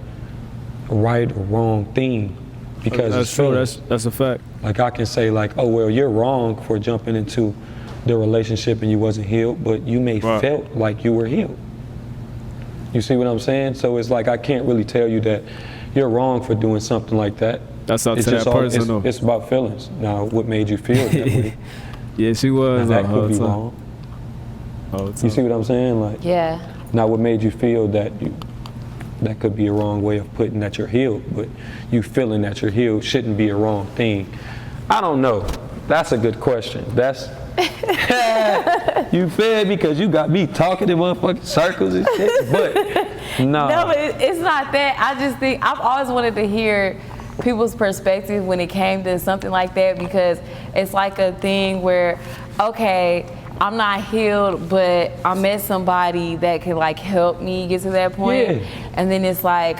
right or wrong thing, because that's it's true. feelings. That's a fact. Like I can say like, oh well, you're wrong for jumping into the relationship and you wasn't healed, but you may felt like you were healed. You see what I'm saying? So it's like I can't really tell you that you're wrong for doing something like that. That's up to that person, though. It's about feelings. Now, what made you feel that way? Yeah, she was. Now, that could be wrong. You see what I'm saying? Like, Yeah. now what made you feel that that could be a wrong way of putting that you're healed, but you feeling that you're healed shouldn't be a wrong thing. I don't know. That's a good question. That's you fed me, because you got me talking in motherfucking circles and shit. But no. No, but it's not that. I just think I've always wanted to hear people's perspective when it came to something like that, because it's like a thing where, okay, I'm not healed, but I met somebody that could like help me get to that point. Yeah. And then it's like,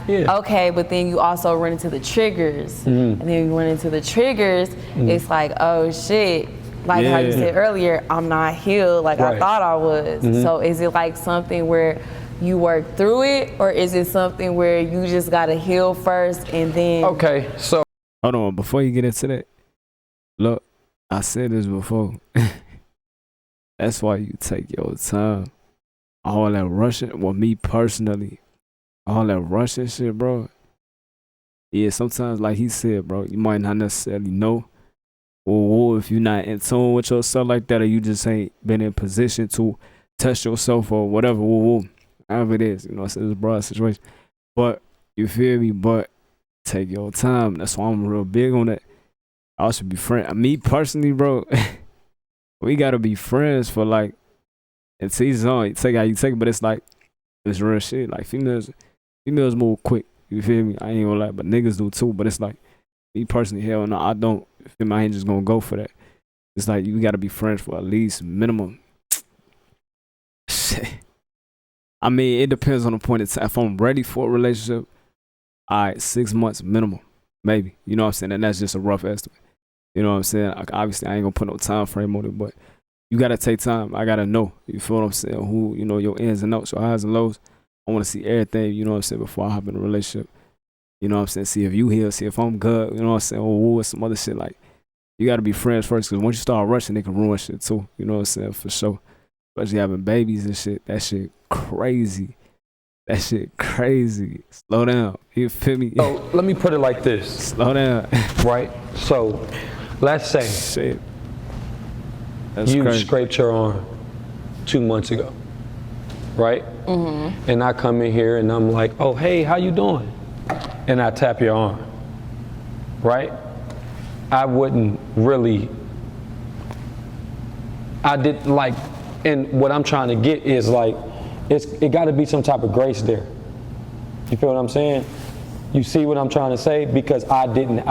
okay, but then you also run into the triggers. And then you run into the triggers, it's like, oh shit, like how you said earlier, I'm not healed like I thought I was. So is it like something where you work through it, or is it something where you just gotta heal first and then? Okay, so Hold on, before you get into that, look, I said this before. That's why you take your time. All that rushing, well, me personally, all that rushing shit, bro. Yeah, sometimes, like he said, bro, you might not necessarily know, or if you're not in tune with yourself like that, or you just ain't been in position to test yourself or whatever, however it is, you know, it's a broad situation. But you feel me? But take your time. That's why I'm real big on that. I should be friends. Me personally, bro, we gotta be friends for like, it's easy on. You take how you take it, but it's like, it's real shit. Like females move quick. You feel me? I ain't gonna lie, but niggas do too. But it's like, me personally, hell no, I don't. You feel me? I ain't just gonna go for that. It's like, you gotta be friends for at least minimum. Shit. I mean, it depends on the point of time. If I'm ready for a relationship, all right, 6 months minimum, maybe. You know what I'm saying? And that's just a rough estimate. You know what I'm saying? Like, obviously, I ain't gonna put no time frame on it, but you gotta take time. I gotta know. You feel what I'm saying? Who, you know, your ins and outs, your highs and lows. I wanna see everything, you know what I'm saying, before I hop in a relationship. You know what I'm saying? See if you heal, see if I'm good, you know what I'm saying? Or some other shit. Like, you gotta be friends first, because once you start rushing, it can ruin shit too. You know what I'm saying? For sure. Especially having babies and shit. That shit crazy. That shit crazy. Slow down. You feel me? So let me put it like this. Slow down. Right? So let's say Shit. That's you crazy. scraped your arm 2 months ago, right? And I come in here and I'm like, oh, hey, how you doing? And I tap your arm, right? I wouldn't really I did like, and what I'm trying to get is like, it got to be some type of grace there. You feel what I'm saying? You see what I'm trying to say? Because I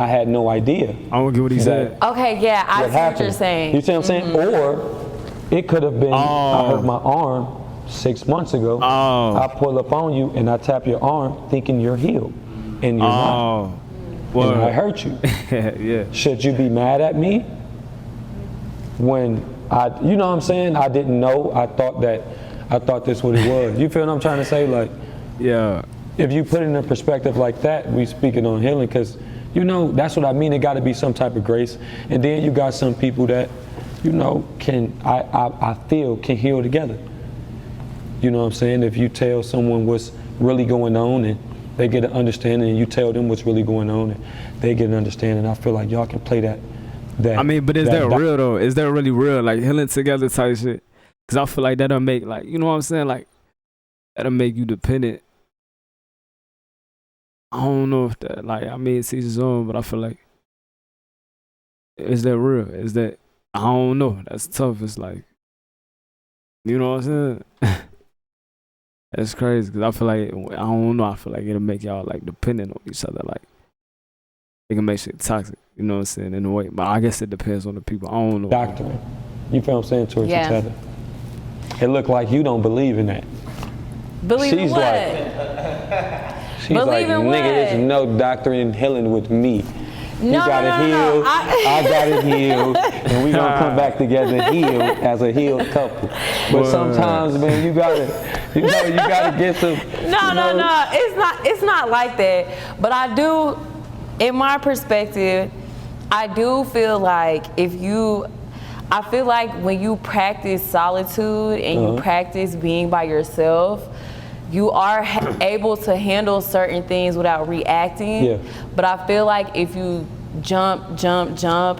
had no idea. I don't get what he said. Okay, yeah, I see what you're saying. You see what I'm saying? Or it could have been, I hurt my arm 6 months ago. I pull up on you and I tap your arm thinking you're healed. And you're not. Well, and I hurt you. Yeah. Should you be mad at me? When you know what I'm saying? I didn't know. I thought this what it was. You feel what I'm trying to say? Like, yeah. If you put it in a perspective like that, we speaking on healing, because you know that's what I mean. It got to be some type of grace, and then you got some people that, you know, I feel can heal together. You know what I'm saying? If you tell someone what's really going on and they get an understanding, and you tell them what's really going on and they get an understanding, I feel like y'all can play that. I mean, but is that real though? Is that really real? Like healing together type shit? Because I feel like that'll make, like, you know what I'm saying? Like that'll make you dependent. I don't know if that, like, I mean, it's each his own, but I feel like, is that real? Is that, I don't know. That's tough. It's like, you know what I'm saying? That's crazy, because I feel like, I don't know, I feel like it'll make y'all, like, dependent on each other. Like, it can make shit toxic, you know what I'm saying, in a way. But I guess it depends on the people. I don't know. Doctrine. You feel what I'm saying? Towards each other. It look like you don't believe in that. Believe in what? She's like, nigga, there's no doctrine in healing with me. You got it healed, I got it healed, and we gonna come back together healed as a healed couple. But sometimes, man, you gotta get some. No, it's not like that. But I do, in my perspective, I do feel like I feel like when you practice solitude and you practice being by yourself, you are able to handle certain things without reacting. Yeah. But I feel like if you jump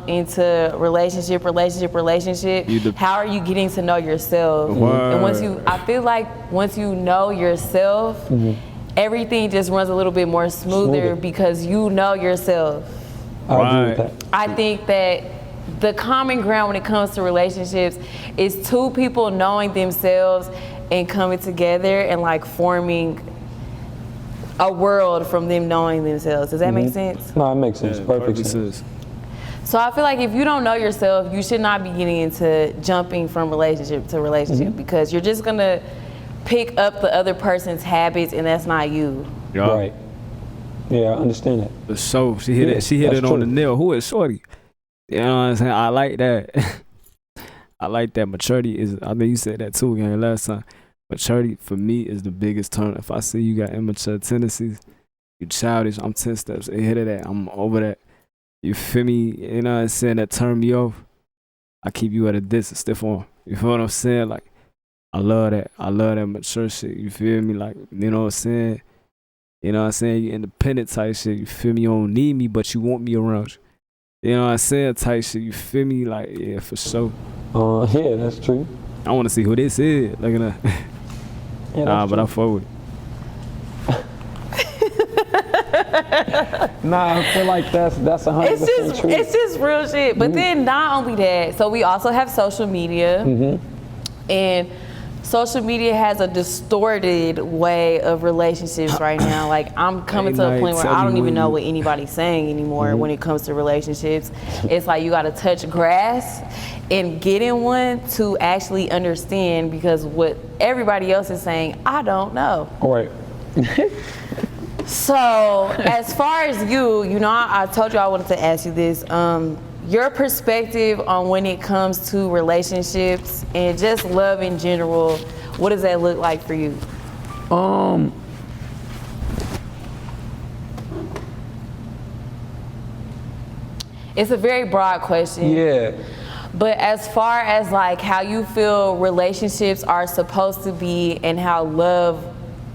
into relationship, how are you getting to know yourself? And I feel like once you know yourself, everything just runs a little bit more smoother because you know yourself. I agree with that. I think that the common ground when it comes to relationships is two people knowing themselves and coming together and like forming a world from them knowing themselves. Does that make sense? No, it makes sense. Perfect sense. So I feel like if you don't know yourself, you should not be getting into jumping from relationship to relationship because you're just gonna pick up the other person's habits and that's not you. Yeah. Right. Yeah, I understand that. So she hit it on the nail. Who is Shorty? You know what I'm saying? I like that. I like that. Maturity is, I think you said that too again last time. Maturity for me is the biggest turn. If I see you got immature tendencies, you childish, I'm 10 steps ahead of that. I'm over that. You feel me? You know what I'm saying? That turn me off. I keep you at a distance, stiff arm. You feel what I'm saying? Like, I love that. I love that mature shit. You feel me? Like, you know what I'm saying? You know what I'm saying? You independent type shit. You feel me? You don't need me, but you want me around you. You know what I'm saying? Type shit. You feel me? Like, yeah, for sure. Yeah, that's true. I want to see who this is. Look at that. Yeah, but I fuck with it. Nah, I feel like that's 100% true. It's just real shit. But then not only that, so we also have social media. And social media has a distorted way of relationships right now. Like I'm coming to a point where I don't even know what anybody's saying anymore when it comes to relationships. It's like you gotta touch grass and get in one to actually understand because what everybody else is saying, I don't know. All right. So as far as you know, I told you I wanted to ask you this. Your perspective on when it comes to relationships and just love in general, what does that look like for you? It's a very broad question. Yeah. But as far as like how you feel relationships are supposed to be and how love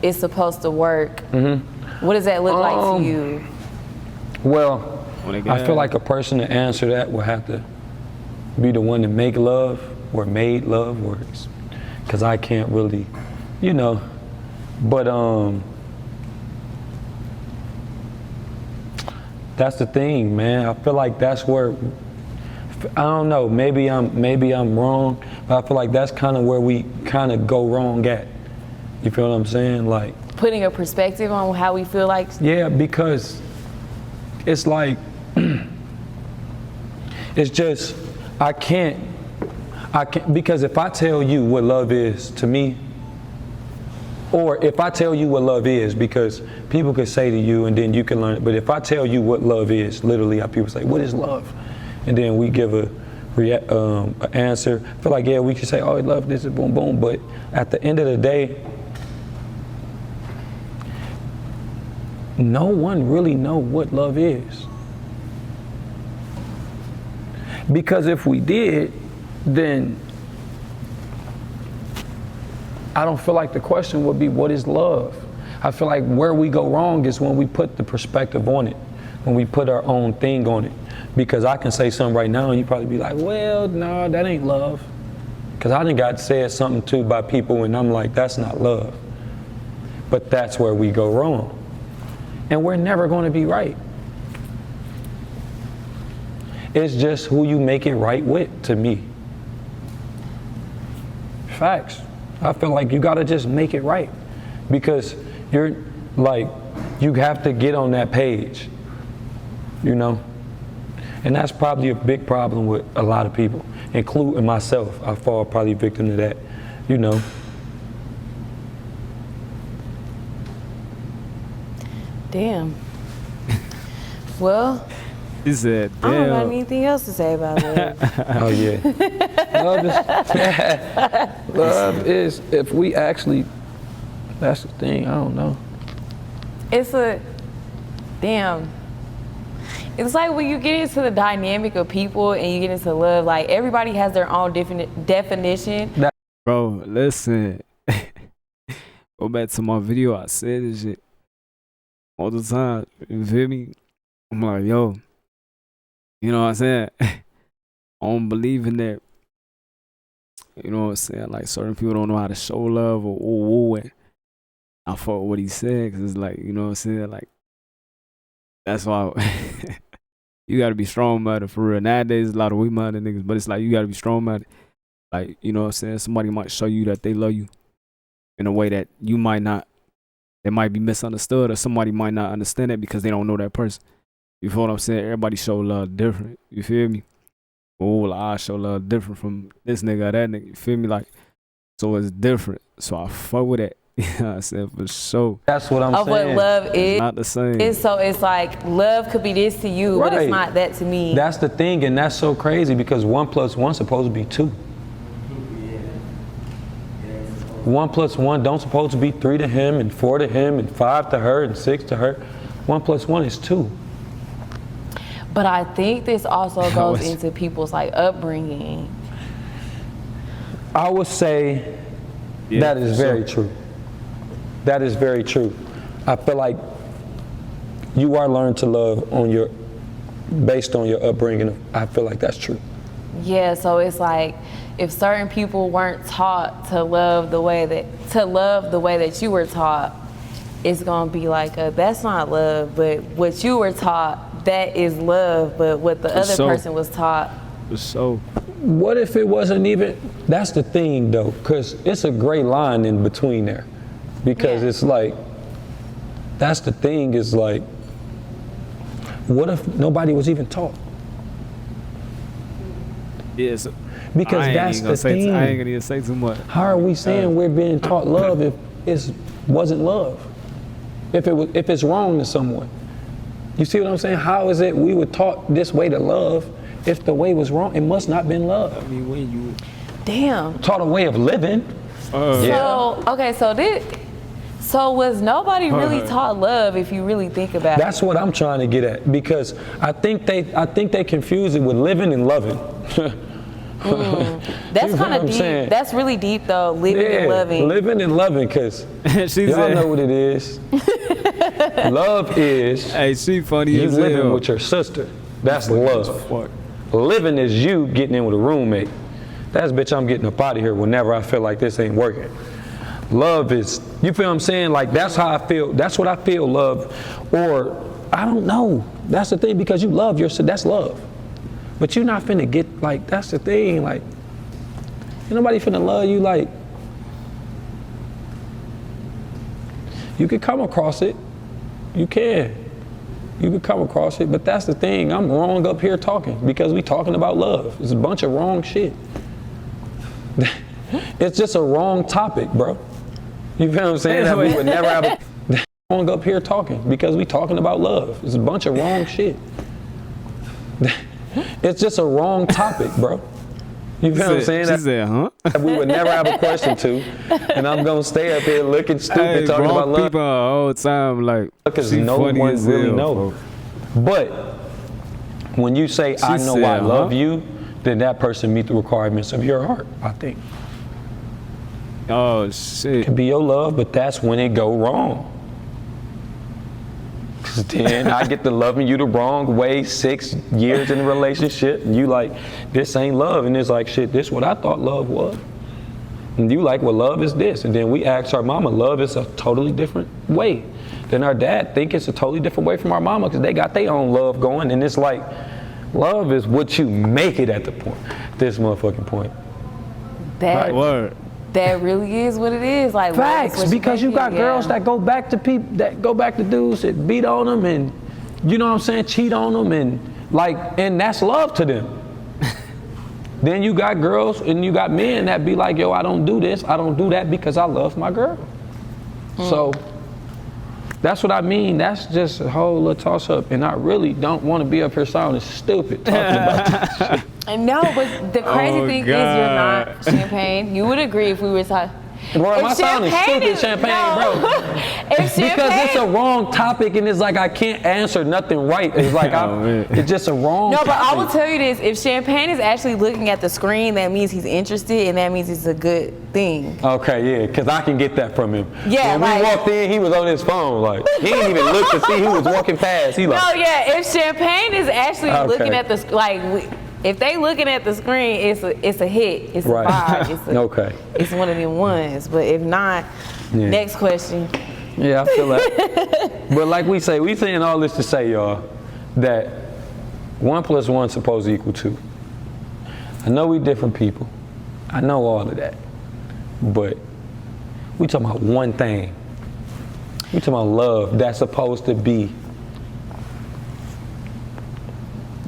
is supposed to work, what does that look like to you? Well, I feel like a person to answer that will have to be the one to make love or made love works. Because I can't really, you know, but that's the thing, man. I feel like that's where I don't know, maybe I'm wrong, but I feel like that's kind of where we kind of go wrong at. You feel what I'm saying? Like putting a perspective on how we feel like. Yeah, because it's like it's just I can't because if I tell you what love is to me, or if I tell you what love is, because people could say to you and then you can learn it, but if I tell you what love is, literally how people say, what is love? And then we give an answer. I feel like, yeah, we could say, oh, love this is boom, boom, but at the end of the day, no one really know what love is. Because if we did, then I don't feel like the question would be, what is love? I feel like where we go wrong is when we put the perspective on it, when we put our own thing on it. Because I can say something right now and you probably be like, well, no, that ain't love. Because I done got said something to by people and I'm like, that's not love. But that's where we go wrong. And we're never going to be right. It's just who you make it right with, to me. Facts. I feel like you gotta just make it right. Because you're like, you have to get on that page, you know? And that's probably a big problem with a lot of people, including myself. I fall probably victim to that, you know? Damn. Well, He said, I don't have damn. anything else to say about that. Oh yeah. Love is, if we actually, that's the thing, I don't know. It's like when you get into the dynamic of people and you get into love, like everybody has their own definition. Bro, listen. Go back to my video. I said this shit all the time. You feel me? I'm like, yo, you know what I'm saying? I don't believe in that. You know what I'm saying? Like certain people don't know how to show love or and I fuck with what he said because it's like, you know what I'm saying? Like, that's why you gotta be strong-minded for real. Nowadays, a lot of weak-minded niggas, but it's like you gotta be strong-minded. Like, you know what I'm saying? Somebody might show you that they love you in a way that you might not. They might be misunderstood, or somebody might not understand it because they don't know that person. You feel what I'm saying? Everybody show love different. You feel me? Oh, I show love different from this nigga or that nigga. You feel me? Like, so it's different. So I fuck with it. You know what I'm saying? For sure. That's what I'm of saying. what love is. It's not the same. It's like love could be this to you, but Right. it's not that to me. That's the thing, and that's so crazy because 1 + 1 supposed to be 2. 1 + 1 don't supposed to be 3 to him and 4 to him and 5 to her and 6 to her. 1 + 1 is 2. But I think this also goes into people's like upbringing. I would say that is very true. That is very true. I feel like you are learned to love based on your upbringing. I feel like that's true. Yeah, so it's like if certain people weren't taught to love the way that you were taught, it's gonna be like that's not love, but what you were taught, that is love, but what the other person was taught. So what if it wasn't even? That's the thing though, because it's a gray line in between there. Because it's like, that's the thing is like, what if nobody was even taught? yes. Because that's the thing. I ain't gonna even say too much. How are we saying we're being taught love if it wasn't love? If it's wrong to someone? You see what I'm saying? How is it we were taught this way to love if the way was wrong? It must not been love. I mean, when you Damn. Taught a way of living. So was nobody really taught love if you really think about it? That's what I'm trying to get at, because I think they confuse it with living and loving. That's kind of deep. Saying? That's really deep though, living and loving. Living and loving, because y'all know what it is. Love is hey, she funny you as living hell. with your sister. That's love. Living is you getting in with a roommate. That's bitch, I'm getting up out of here whenever I feel like this ain't working. Love is, you feel what I'm saying? Like that's how I feel. That's what I feel love. Or I don't know. That's the thing, because you love yourself. That's love. But you're not finna get, like, that's the thing, like, ain't nobody finna love you, like, you could come across it, you can come across it, but that's the thing, I'm wrong up here talking, because we talking about love. It's a bunch of wrong shit. It's just a wrong topic, bro. You feel what I'm saying? That we would never have a wrong up here talking, because we talking about love. It's a bunch of wrong shit. It's just a wrong topic, bro. You feel what I'm saying? She said, huh? That we would never have a question to, and I'm gonna stay up here looking stupid talking about love. People all the time, like, because no one really knows. But when you say, I know I love you, then that person meet the requirements of your heart, I think. Oh, shit. It can be your love, but that's when it go wrong. Because then I get to loving you the wrong way 6 years in a relationship, and you like, this ain't love, and it's like, shit, this what I thought love was. And you like, well, love is this. And then we ask our mama, love is a totally different way. Then our dad think it's a totally different way from our mama, because they got their own love going, and it's like, love is what you make it at the point, this motherfucking point. That, Word. that really is what it is. Like, facts, because you got girls that go back to people, that go back to dudes that beat on them and, you know what I'm saying, cheat on them, and like, and that's love to them. Then you got girls and you got men that be like, yo, I don't do this, I don't do that because I love my girl. So that's what I mean. That's just a whole little toss up, and I really don't want to be up here sounding stupid talking about this shit. No, but the crazy thing is you're not Champagne. You would agree if we were talking. Bro, am I sounding stupid, Champagne, bro? If because it's a wrong topic, and it's like I can't answer nothing right. It's like it's just a wrong topic. But I will tell you this: if Champagne is actually looking at the screen, that means he's interested, and that means it's a good thing. Okay, yeah, because I can get that from him. Yeah, when we walked in, he was on his phone, like he didn't even look to see who was walking past. He like, no, yeah. If Champagne is actually looking at the if they looking at the screen, it's a hit. It's a vibe. It's one of them ones. But if not, next question. Yeah, I feel that. But like we say, we saying all this to say, y'all, that 1 + 1 supposed to equal 2. I know we different people. I know all of that. But we talking about one thing. We talking about love that's supposed to be.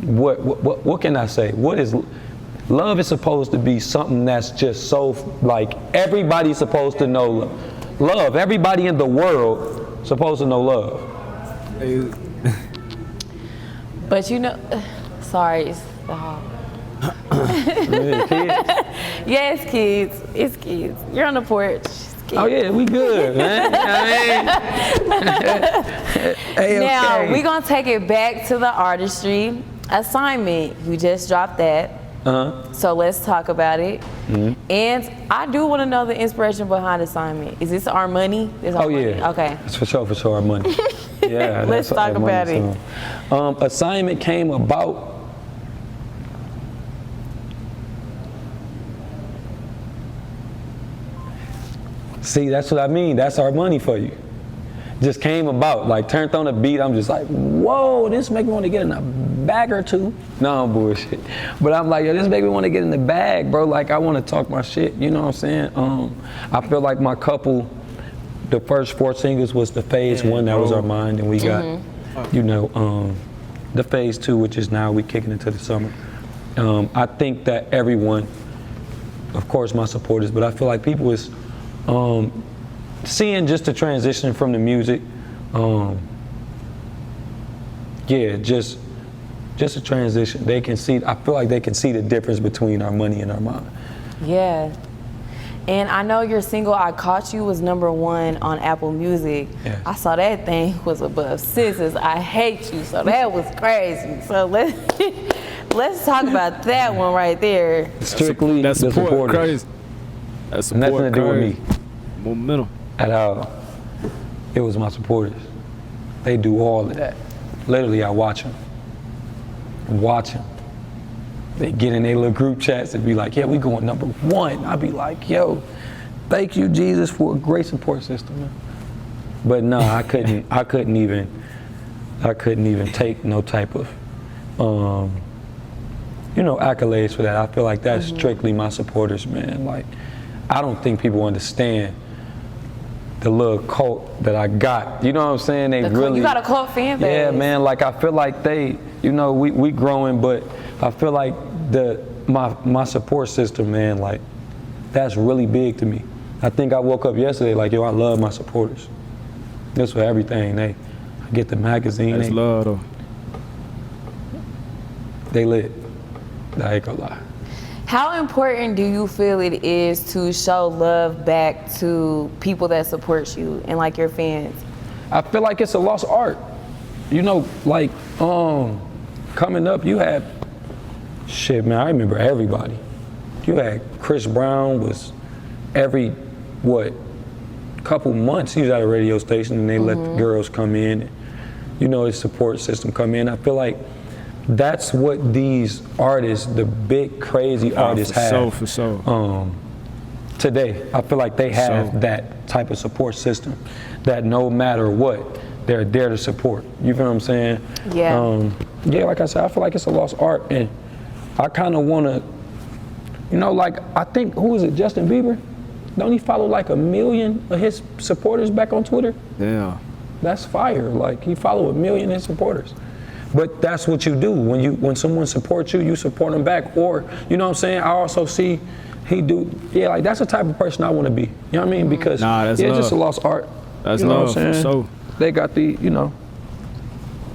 What can I say? What is love? Is supposed to be something that's just so, like, everybody's supposed to know love. Everybody in the world supposed to know love. But you know, sorry, it's the hall. Yes, kids. It's kids. You're on the porch. Oh yeah, we good, man. Now we're gonna take it back to the artistry assignment. You just dropped that. So let's talk about it. And I do want to know the inspiration behind assignment. Is this Armon? Oh yeah. Okay. That's for sure Armon. Yeah. Let's talk about it. Assignment came about. See, that's what I mean. That's our money for you. Just came about, like turned on a beat. I'm just like, whoa, this make me want to get in a bag or two. No, I'm bullshit. But I'm like, yo, this make me want to get in the bag, bro. Like, I want to talk my shit. You know what I'm saying? I feel like my couple, the first 4 singles was the phase 1, that was Armon, and we got, you know, the phase 2, which is now we kicking into the summer. I think that everyone, of course, my supporters, but I feel like people is seeing just the transition from the music, just a transition. They can see, I feel like they can see the difference between Armon and Armon. Yeah. And I know your single "I Caught You" was #1 on Apple Music. Yeah. I saw that thing was above Sisters "I Hate You," so that was crazy. So let's talk about that one right there. Strictly that's the supporters. Crazy. That's nothing to do with me. Momentum. At all. It was my supporters. They do all of that. Literally, I watch them. They get in their little group chats and be like, yeah, we going #1. I'd be like, yo, thank you, Jesus, for a great support system. Man. But no, I couldn't even take no type of you know, accolades for that. I feel like that's strictly my supporters, man. Like, I don't think people understand the little cult that I got. You know what I'm saying? They really. You got a cult fan base. Yeah, man. Like, I feel like they, you know, we growing, but I feel like my support system, man, like, that's really big to me. I think I woke up yesterday like, yo, I love my supporters. This for everything. I get the magazine. That's love, though. They lit. I ain't gonna lie. How important do you feel it is to show love back to people that support you and like your fans? I feel like it's a lost art. You know, like coming up, you had shit, man. I remember everybody. You had Chris Brown was every couple months he was at a radio station and they let the girls come in. And, you know, his support system come in. I feel like that's what these artists, the big crazy artists have. For sure. Today, I feel like they have that type of support system that no matter what, they're there to support. You feel what I'm saying? Yeah. Yeah, like I said, I feel like it's a lost art, and I kind of want to, you know, like, I think, who is it, Justin Bieber? Don't he follow like 1 million of his supporters back on Twitter? Yeah. That's fire. Like, he follow 1 million of his supporters. But that's what you do. When someone supports you, you support them back. Or, you know what I'm saying? I also see like, that's the type of person I want to be. You know what I mean? Because that's it's love. just a lost art. That's you know love, what I'm saying? so. They got the, you know,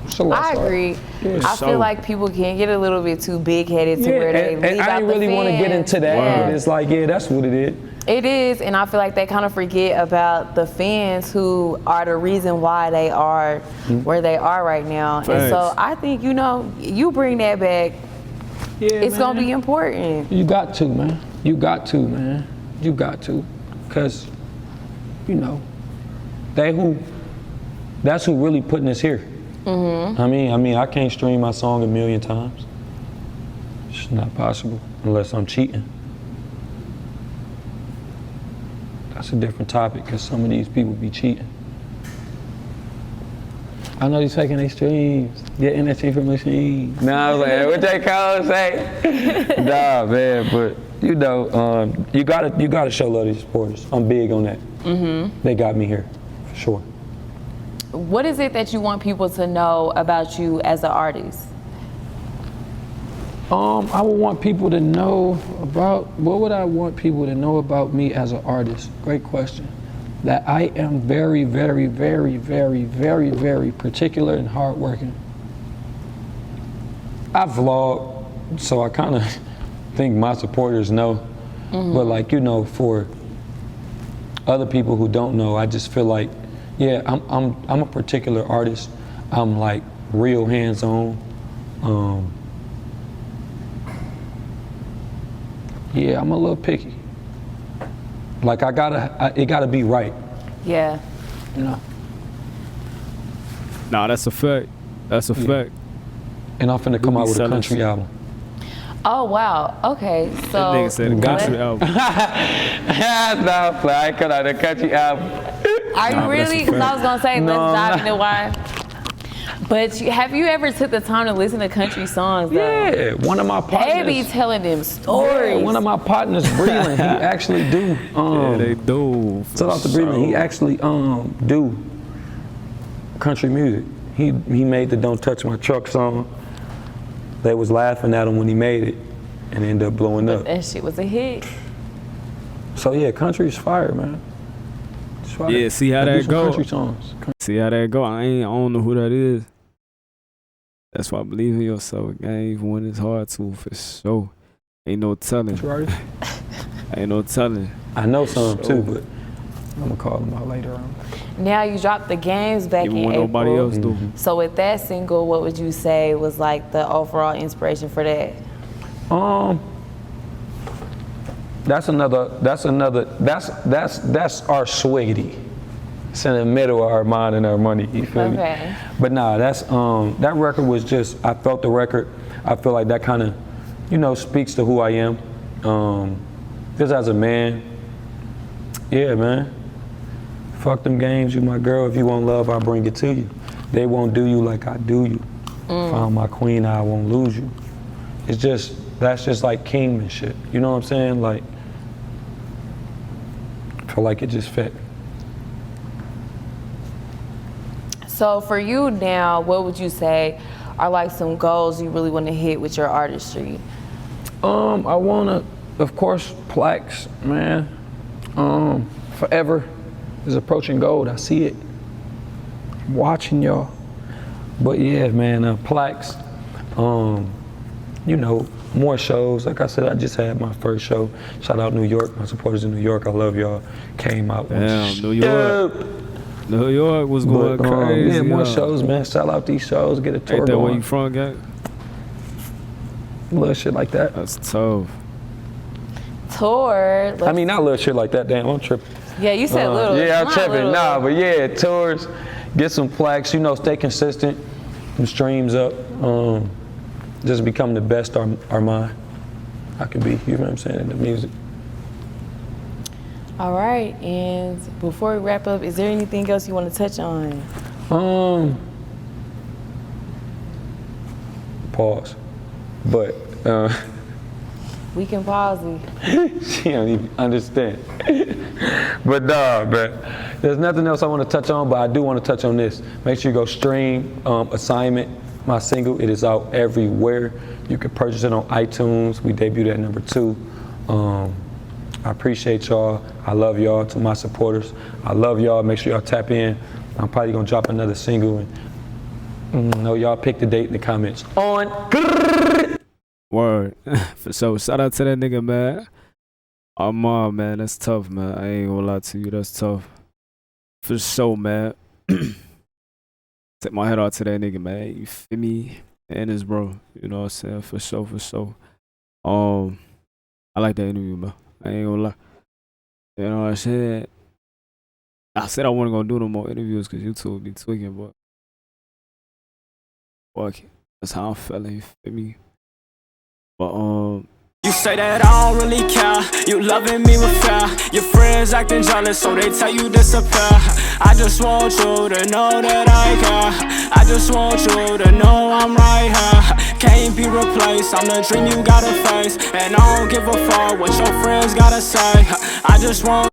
it's a lost art. I agree. Yeah. I feel like people can get a little bit too big-headed to where they leave and I out didn't the really want to get into that, Yeah. but it's like, yeah, that's what it is. It is, and I feel like they kind of forget about the fans who are the reason why they are where they are right now. And so I think, you know, you bring that back, it's going to be important. You got to, man. You got to, man. You got to. Because, you know, that's who really putting us here. I mean, I can't stream my song 1 million times. It's not possible unless I'm cheating. That's a different topic because some of these people be cheating. I know they're taking their streams, getting that shit from machine. Nah, man, what they call say? Nah, man, but you know, you gotta show love to your supporters. I'm big on that. They got me here, for sure. What is it that you want people to know about you as an artist? I would want people to know about, what would I want people to know about me as an artist? Great question. That I am very, very, very, very, very, very particular and hardworking. I vlog, so I kind of think my supporters know. But like, you know, for other people who don't know, I just feel like, yeah, I'm a particular artist. I'm like real hands-on. Yeah, I'm a little picky. Like, it gotta be right. Yeah. You know. Nah, that's a fact. That's a fact. And I'm finna come out with a country album. Oh, wow. Okay, so. That nigga said a country album. Nah, I cut out a country album. Are you really? Because I was gonna say, let's dive into why. But have you ever took the time to listen to country songs, though? Yeah, one of my partners. They be telling them stories. Yeah, one of my partners, Breland, he actually do. Yeah, they do. Shout out to Breland. He actually do country music. He made the "Don't Touch My Truck" song. They was laughing at him when he made it, and it ended up blowing up. That shit was a hit. So yeah, country's fire, man. It's fire. Yeah, see how that go. Country songs. See how that go. I don't know who that is. That's why I believe in yourself, gang. Even when it's hard to, for sure. Ain't no telling. Right. Ain't no telling. I know some too, but I'm gonna call them out later on. Now you dropped the games back Even in when April. nobody else do. So with that single, what would you say was like the overall inspiration for that? That's our swiggity. It's in the middle of our mind and our money, you feel me? But nah, that's that record was just, I felt the record. I feel like that kind of, you know, speaks to who I am. Just as a man, yeah, man. Fuck them games, you my girl. If you want love, I'll bring it to you. They won't do you like I do you. Found my queen, I won't lose you. that's just like Kingman shit. You know what I'm saying? Like, I feel like it just fit. So for you now, what would you say are like some goals you really want to hit with your artistry? I wanna, of course, plaques, man. Forever is approaching gold. I see it. I'm watching y'all. But yeah, man, plaques. You know, more shows. Like I said, I just had my first show. Shout out New York, my supporters in New York. I love y'all. Came out. Damn, New York. New York was going crazy. Yeah, more shows, man. Sell out these shows, get a tour Ain't that going. where you from, gang? Little shit like that. That's tough. Tour. I mean, not little shit like that. Damn, I'm tripping. Yeah, you said little. Yeah, I'm Not tripping. little. Nah, but yeah, tours, get some plaques. You know, stay consistent. Some streams up. Just become the best Armon I could be. You know what I'm saying? In the music. All right, and before we wrap up, is there anything else you want to touch on? Pause. But We can pause it. she don't even understand. But nah, man. There's nothing else I want to touch on, but I do want to touch on this. Make sure you go stream Assignment, my single. It is out everywhere. You can purchase it on iTunes. We debuted at #2. I appreciate y'all. I love y'all. To my supporters, I love y'all. Make sure y'all tap in. I'm probably gonna drop another single. And no, y'all pick the date in the comments. Word. So shout out to that nigga, man. Armon, man, that's tough, man. I ain't gonna lie to you, that's tough. For sure, man. Take my head out to that nigga, man. You feel me? And his bro. You know what I'm saying? For sure, for sure. I like that interview, man. I ain't gonna lie. You know what I'm saying? I said I wasn't gonna do no more interviews because YouTube be tweaking, but fuck it. That's how I'm feeling, you feel me? But You say that I don't really care. You loving me with fear. Your friends acting jealous, so they tell you disappear. I just want you to know that I care. I just want you to know I'm right here. Can't be replaced, I'm the dream you gotta face. And I don't give a fuck what your friends gotta say. I just want